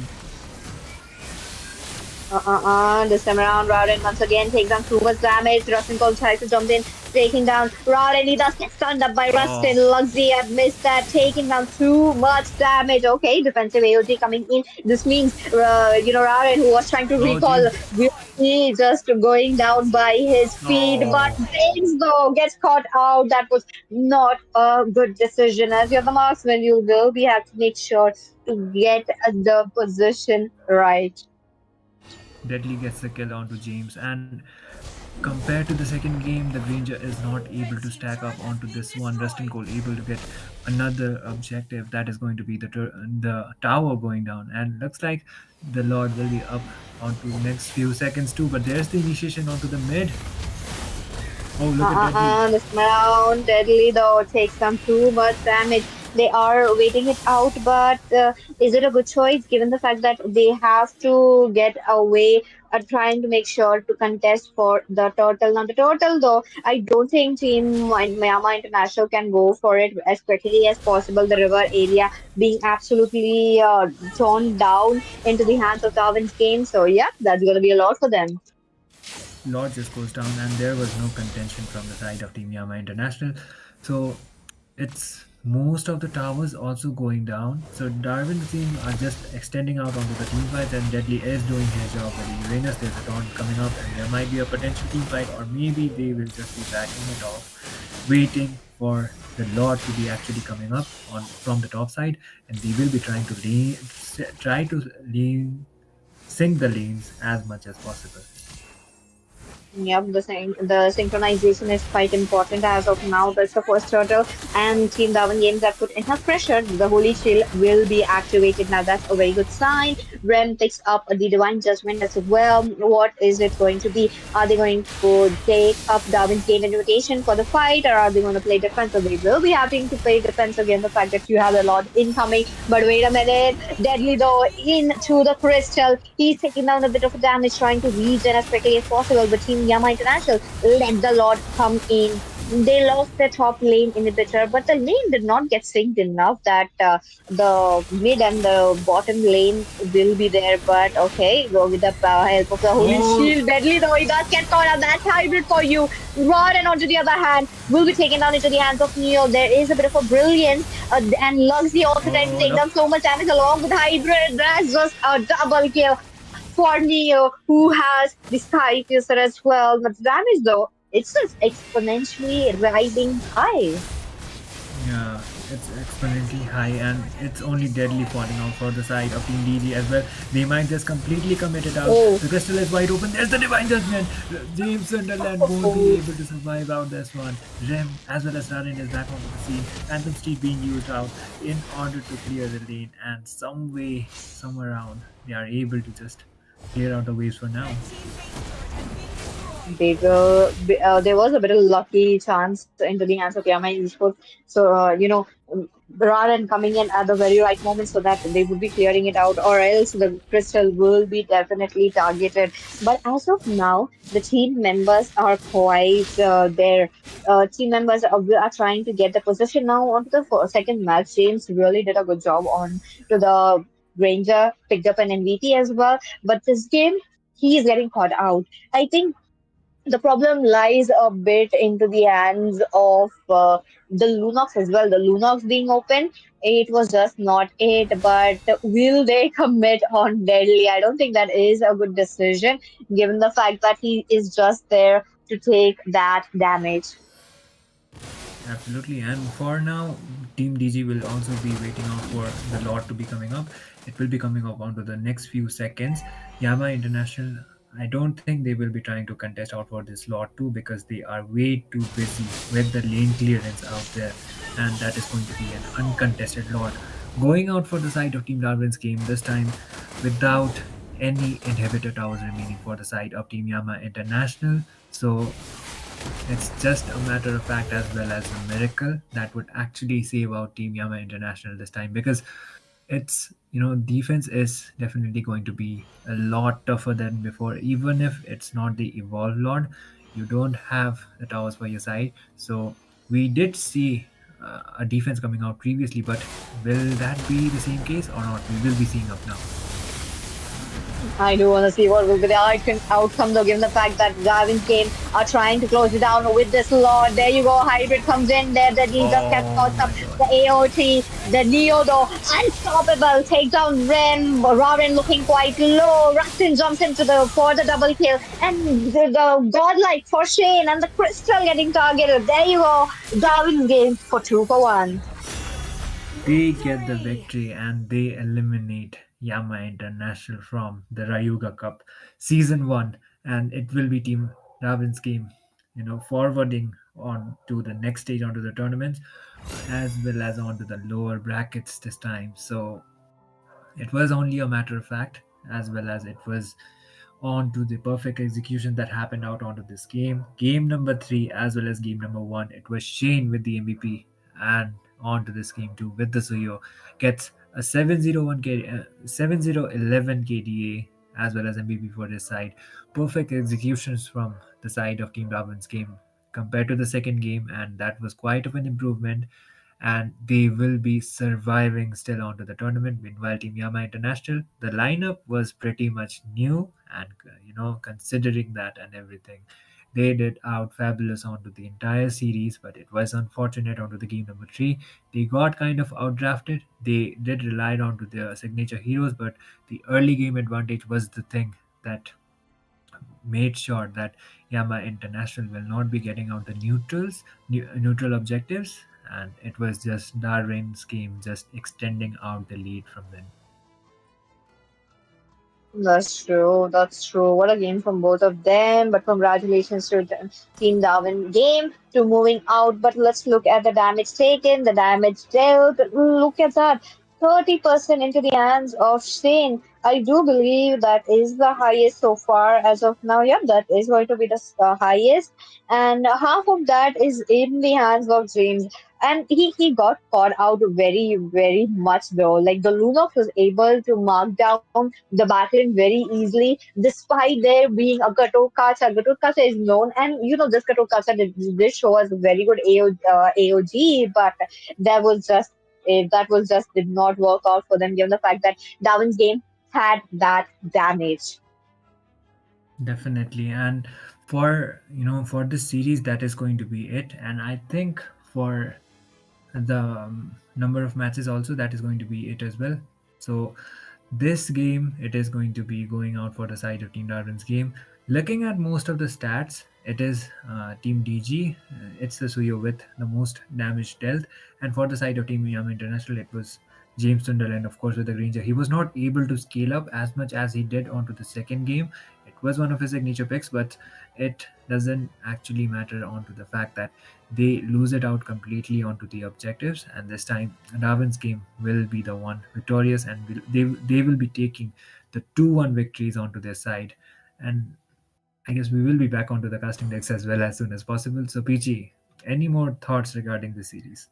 This time around, Raren once again takes down too much damage. Rustin Cole tries to jump in taking down Rod, and he does get stunned up by Rustin. Oh, Luxy have missed that, taking down too much damage. Okay, defensive AOG coming in. This means, Raren, who was trying to oh, recall, James. will be just going down by his feet. But Oh, James, though, gets caught out. That was not a good decision. As you're the marksman, you will be have to make sure to get the position right. Deadly gets the kill onto James. And compared to the second game, the Granger is not able to stack up onto this one. Rustin Cole able to get another objective that is going to be the tower going down. And looks like the Lord will be up onto next few seconds too. But there's the initiation onto the mid. Oh, look at Deadly. This round, Deadly though takes some too much damage. They are waiting it out, but is it a good choice given the fact that they have to get away, trying to make sure to contest for the turtle? Now, the turtle though, I don't think Team Myanmar International can go for it as quickly as possible. The river area being absolutely torn down into the hands of Darwin's game. So, yeah, that's going to be a lot for them. Lord just goes down, and there was no contention from the side of Team Yama International. So it's most of the towers also going down. So Darwin's team are just extending out onto the team fights, and Deadly is doing his job with the Uranus. There's a taunt coming up, and there might be a potential team fight, or maybe they will just be backing it off, waiting for the Lord to be actually coming up on from the top side, and they will be try to sink the lanes as much as possible. Yep, the synchronization is quite important as of now. That's the first turtle, and Team Darwin Games have put enough pressure. The Holy Shield will be activated now. That's a very good sign. Rem picks up the Divine Judgment as well. What is it going to be? Are they going to take up Darwin's Gate invitation for the fight, or are they going to play defense? So they will be having to play defense again. The fact that you have a lot incoming, but wait a minute, Deadly though into the crystal. He's taking down a bit of damage, trying to regen as quickly as possible. But Team Yama International let the Lord come in. They lost their top lane inhibitor, but the lane did not get synced enough that the mid and the bottom lane will be there. But okay, go with the help of the Holy Oh, Shield. Deadly though, he does get caught out. That's hybrid for you. Rod, and onto the other hand, will be taken down into the hands of Neo. There is a bit of a brilliance, and Luxy also trying to oh take no. down so much damage along with hybrid. That's just a double kill for Neo, who has the Sky Piercer as well. But the damage, though, it's just exponentially riding high. Yeah, it's exponentially high, and it's only Deadly falling out for the side of Team DG as well. They might just completely commit it out. Oh, The crystal is wide open. There's the Divine Judgment. James Sunderland won't be oh, able to survive out this one. Rem as well as Rarin is back onto the scene. Phantom Steed being used out in order to clear the lane, and some way, some around, they are able to just clear out the waves for now. there was a bit of lucky chance into the hands of Yama Esports. So, rather than coming in at the very right moment so that they would be clearing it out, or else the crystal will be definitely targeted. But as of now, the team members are quite there. Team members are trying to get the position now onto the second match. James really did a good job on to the Ranger, picked up an MVP as well. But this game, he is getting caught out. I think the problem lies a bit into the hands of the Lunox as well. The Lunox being open, it was just not it. But will they commit on Deadly? I don't think that is a good decision, given the fact that he is just there to take that damage. Absolutely, and for now, Team DG will also be waiting out for the lot to be coming up. It will be coming up onto the next few seconds. Yama International, I don't think they will be trying to contest out for this lot too, because they are way too busy with the lane clearance out there, and that is going to be an uncontested lot. Going out for the side of Team Darwin's game this time without any inhibitor towers remaining for the side of Team Yama International. So it's just a matter of fact as well as a miracle that would actually save out Team Yama International this time, because it's defense is definitely going to be a lot tougher than before. Even if it's not the evolved lord, you don't have the towers by your side. So we did see a defense coming out previously, but will that be the same case or not? We will be seeing up now. I do want to see what will be the outcome, though, given the fact that Gavin's game are trying to close it down with this Lord. There you go. Hybrid comes in there. That he just gets Oh caught up. my god. The AOT, the Neo, though, unstoppable. Take down Rim. Raven looking quite low. Rustin jumps into the for the double kill. And the godlike for Shane and the Crystal getting targeted. There you go. Gavin's game for 2 for 1. They get the victory and they eliminate Yama International from the Rayuga Cup Season 1, and it will be Team Ravin's game, forwarding on to the next stage onto the tournaments as well as onto the lower brackets this time. So it was only a matter of fact, as well as it was on to the perfect execution that happened out onto this game. Game number three, as well as game number one, it was Shane with the MVP, and on to this game two with the Suyo gets a 701 K, 7011 KDA as well as MVP for his side. Perfect executions from the side of Team Robin's game compared to the second game, and that was quite of an improvement, and they will be surviving still onto the tournament. Meanwhile, Team Yama International, the lineup was pretty much new, and considering that and everything, they did out fabulous onto the entire series. But it was unfortunate onto the game number three. They got kind of outdrafted. They did rely onto their signature heroes, but the early game advantage was the thing that made sure that Yama International will not be getting out the neutral objectives, and it was just Darwin's game just extending out the lead from then. That's true. That's true. What a game from both of them. But congratulations to Team Darwin game to moving out. But let's look at the damage taken, the damage dealt. Look at that. 30% into the hands of Shane. I do believe that is the highest so far as of now. Yeah, that is going to be the highest. And half of that is in the hands of James. And he got caught out very, very much though. Like the Lunox was able to mark down the battling very easily, despite there being a Gatotkacha. Gatotkacha is known, and this Gatotkacha did show us a very good AOG, but that was just did not work out for them given the fact that Darwin's game had that damage. Definitely, and for this series, that is going to be it. And I think for the number of matches also, that is going to be it as well. So this game, it is going to be going out for the side of Team Darwin's game. Looking at most of the stats, it is Team DG. It's the Suyo with the most damage dealt, and for the side of Team Yama International, it was James Sunderland, of course, with the Granger. He was not able to scale up as much as he did onto the second game. It was one of his signature picks, but it doesn't actually matter onto the fact that they lose it out completely onto the objectives, and this time Darwin's game will be the one victorious, and they will be taking the 2-1 victories onto their side. And I guess we will be back onto the casting decks as well as soon as possible. So PG, any more thoughts regarding the series?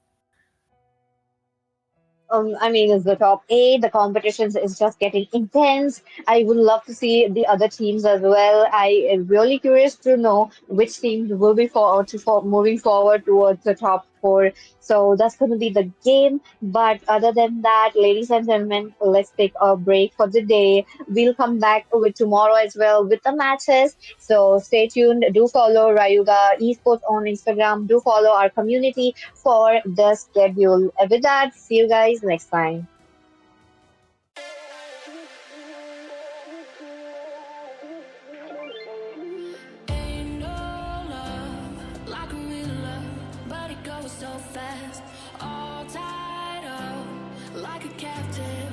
I mean, it's the top eight. The competitions is just getting intense. I would love to see the other teams as well. I am really curious to know which teams will be moving forward towards the top four. So that's going to be the game. But other than that, ladies and gentlemen, let's take a break for the day. We'll come back with tomorrow as well with the matches. So stay tuned. Do follow Rayuga Esports on Instagram. Do follow our community for the schedule. With that, see you guys next time. Ain't no love like a real love, but it goes so fast. All tied up like a captive.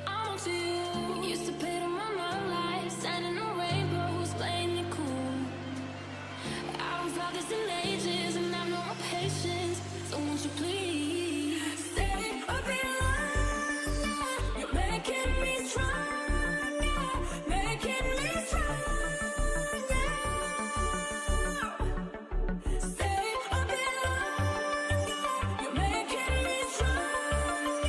I'm to you. Used to pay to my life, standing on rainbows, playing it cool. I don't felt this in ages, and I've no more patience. So won't you please stay a bit longer? You're making me stronger, making me stronger. Stay a bit longer. You're making me stronger,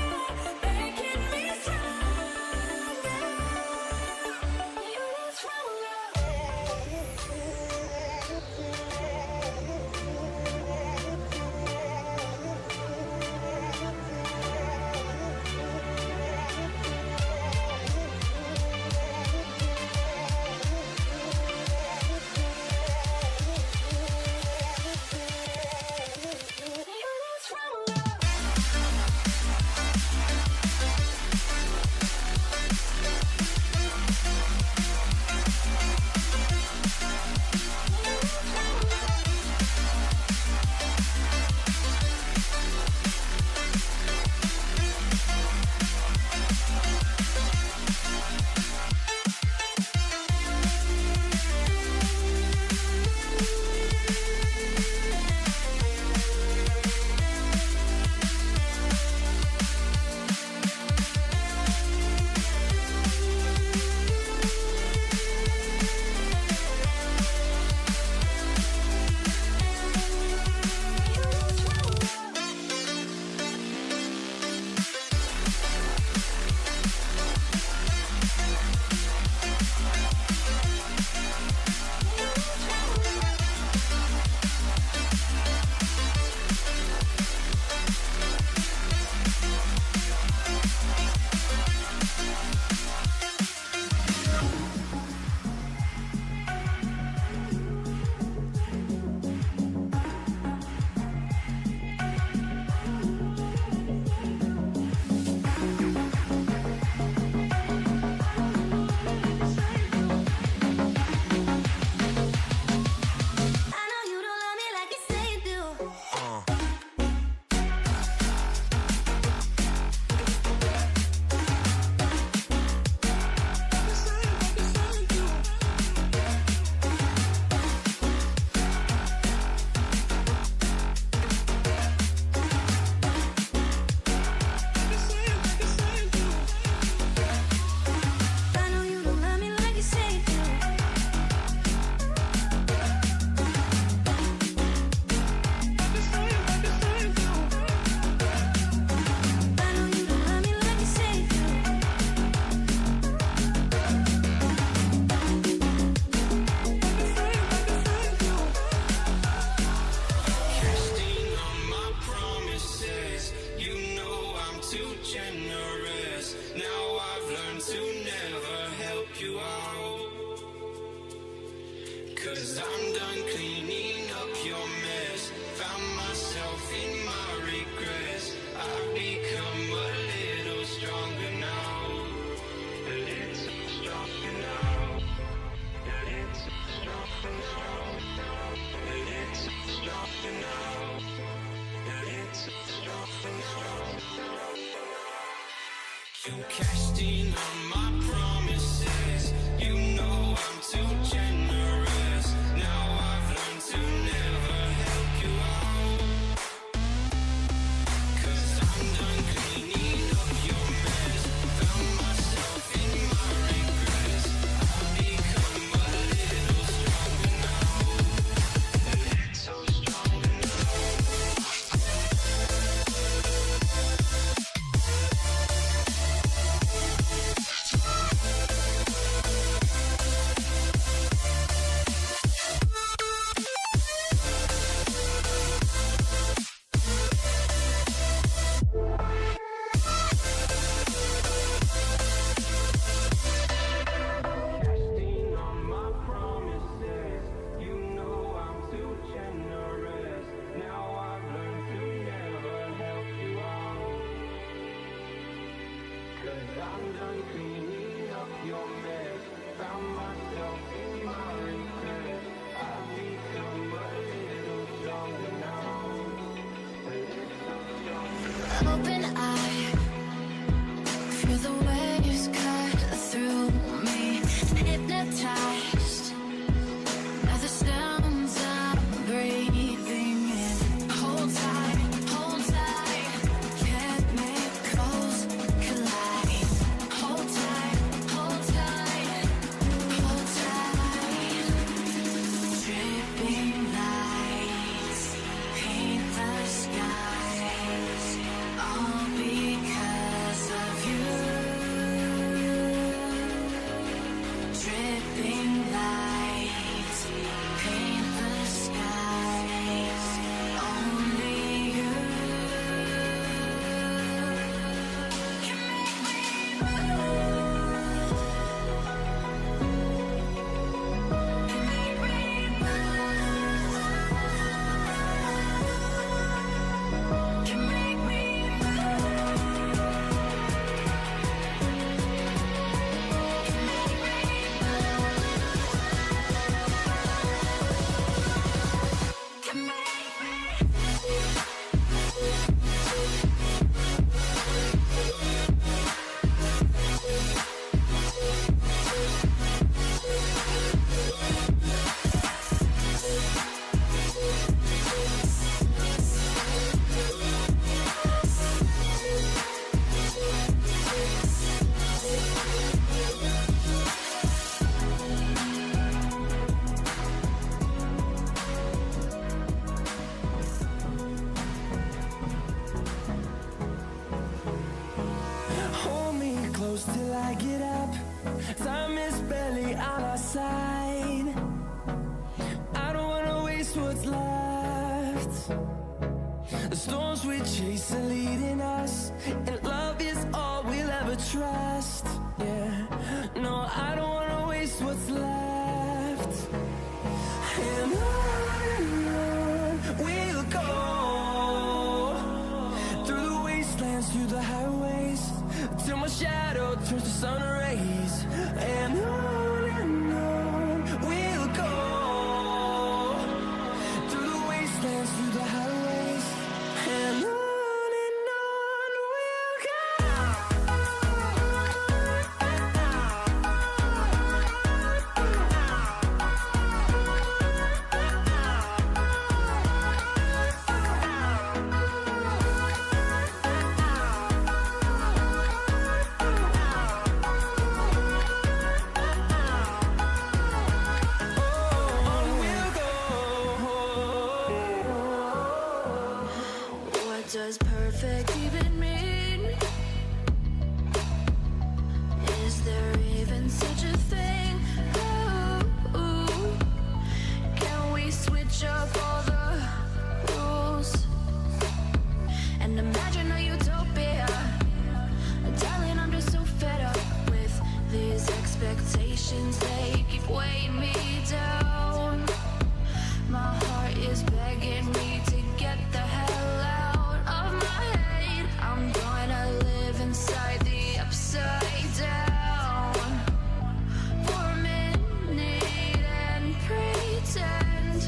Cashed in on my promises. You know I'm too generous. Now I've learned to never help you out. 'Cause I'm done cleaning up your mess. Found myself in my regrets. I've become a little stronger now. A little stronger now. Casting on my promises. You know I'm too generous. Now I've learned to never help you out. 'Cause I'm done cleaning up your mess. Found myself in my regrets. I've become a little stronger now. A little stronger now. Open eye, feel the waves cut through me. Hypnotized by the sounds I'm breathing in. Hold tight, chemicals collide. Hold tight, hold tight, hold tight. Dripping lights paint the skies, all because of you. Dripping lights paint the skies, only you can make me move. Can make me move. Can make me Hold me close till I get up. Time is barely on our side. I don't wanna waste what's left. The storms we chase are leading us, and love is all we'll ever trust. Yeah, no, I don't wanna waste what's left. And on we'll go, through the wastelands, through the highways, till my shadow turns to sun rays. And on we'll go, through the wastelands, through the highways. And on we'll go. What does perfect even mean? Is there even such a thing? Ooh, can we switch up all the rules and imagine a utopia? Darling, I'm just so fed up with these expectations. They keep weighing me down. My heart is begging me to get the hell out of my head. I'm gonna live inside the upside down for a minute and pretend,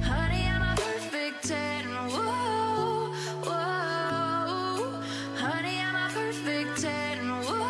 honey, I'm a perfect 10. Whoa, whoa, honey, I'm a perfect 10. Whoa.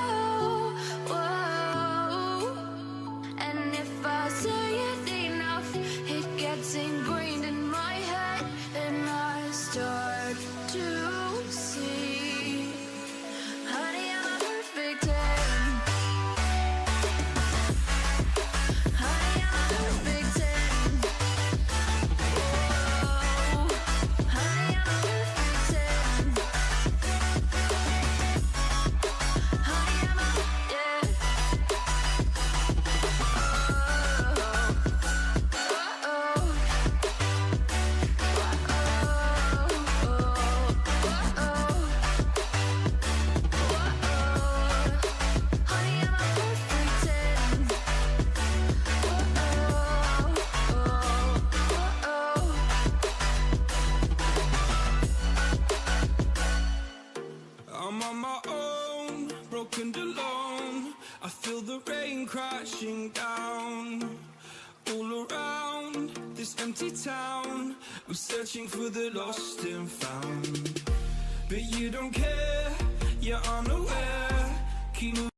I feel the rain crashing down all around this empty town. I'm searching for the lost and found, but you don't care, you're unaware. Keep moving.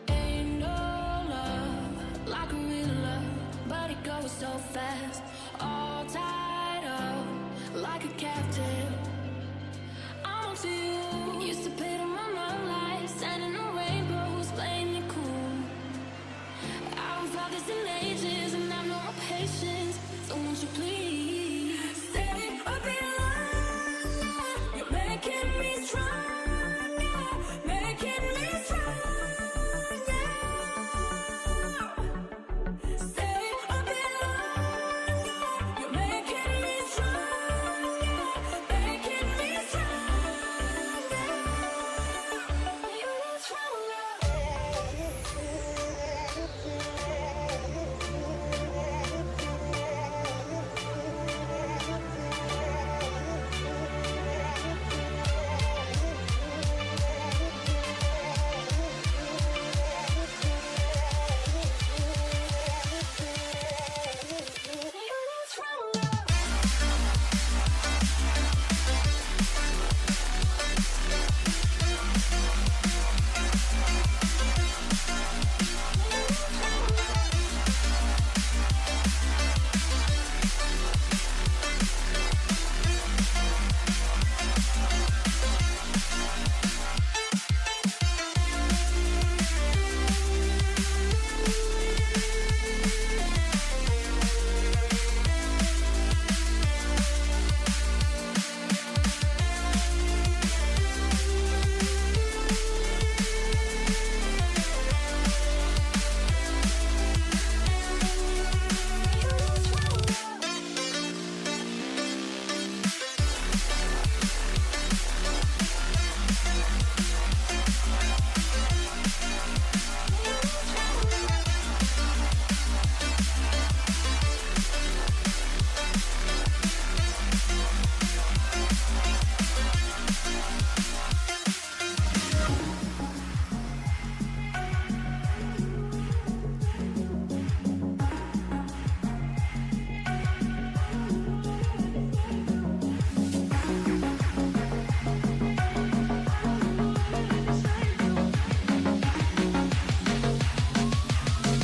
Ain't no love like a real love, but it goes so fast. All tied up like a captive. I'm on to you. Used to pay to my life, standing on rainbows, playing it cool. I haven't felt this in ages, and I've no more patience. So won't you please stay a bit longer? You're making me stronger, making me stronger. Stay a bit longer. You're making me stronger, making me stronger. You need stronger.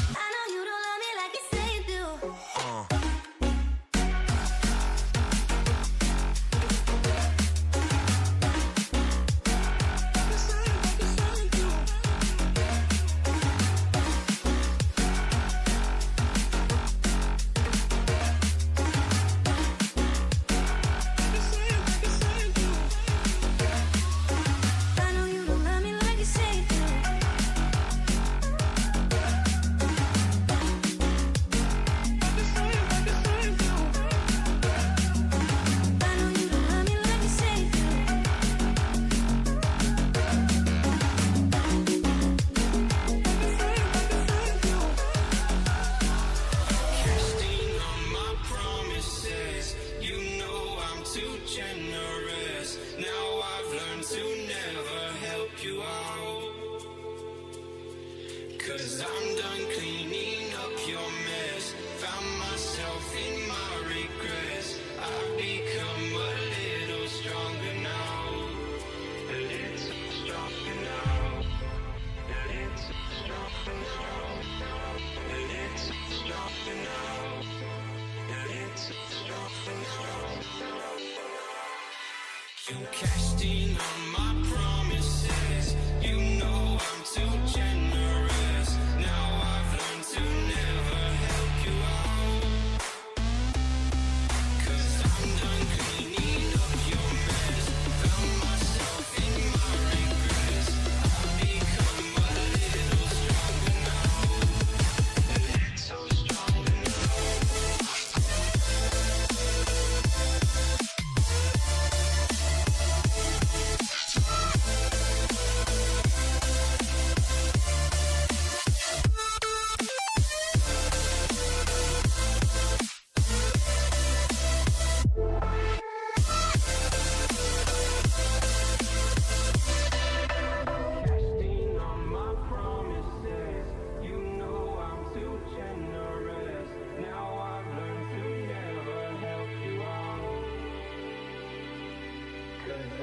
I know you don't love me like you say you do. I know you don't love me like you say you do. I know you don't love me like you say you do. Casting on my promises, you know I'm too generous. Now I've learned to never help you out, 'cause I'm done cleaning up your mess. Found myself in my regrets. I've become a little stronger now. A little stronger now. A little stronger now. A little stronger now. A little stronger now. You cashed in on my promises. You know I'm too generous. Now I've learned to never help you out, 'cause I'm done cleaning up your mess. Found myself in my regrets. I've become a little stronger now. A little stronger now.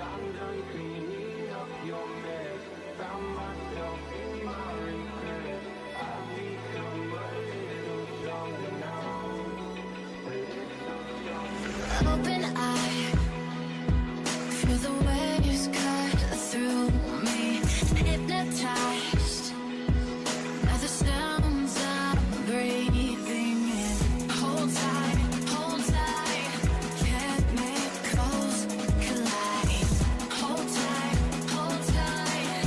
I'm done cleaning up your mess. Found myself in my regret. I've become a little stronger now. Open eye, feel the waves cut through me. Hypnotized by the sounds I'm breathing in. Hold tight, chemicals collide. Hold tight, hold tight,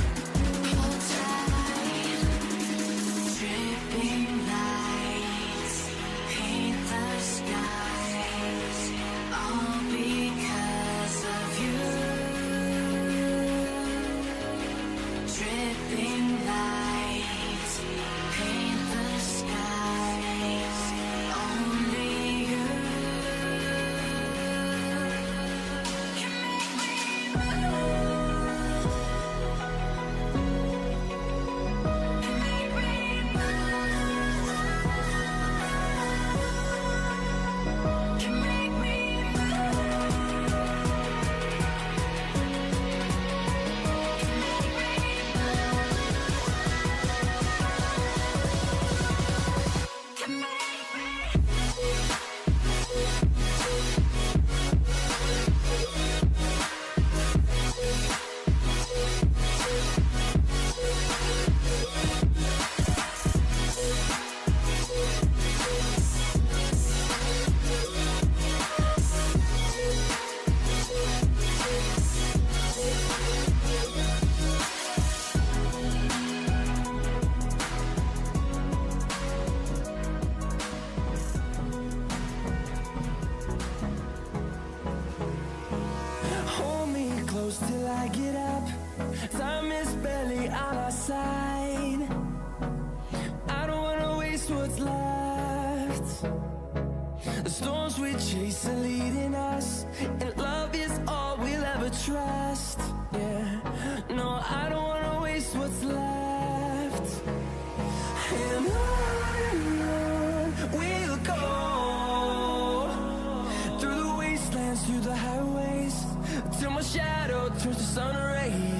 hold tight. Dripping lights paint the skies, all because of you. Dripping lights paint the skies, only you can make me move. Can make me move. Can make me Hold me close till I get up. Time is barely on our side. I don't wanna waste what's left. The storms we chase are leading us, and love is all we'll ever trust. Yeah, no, I don't wanna waste what's left. And on we'll go, through the wastelands, through the highways, till my shadow turns to sun rays.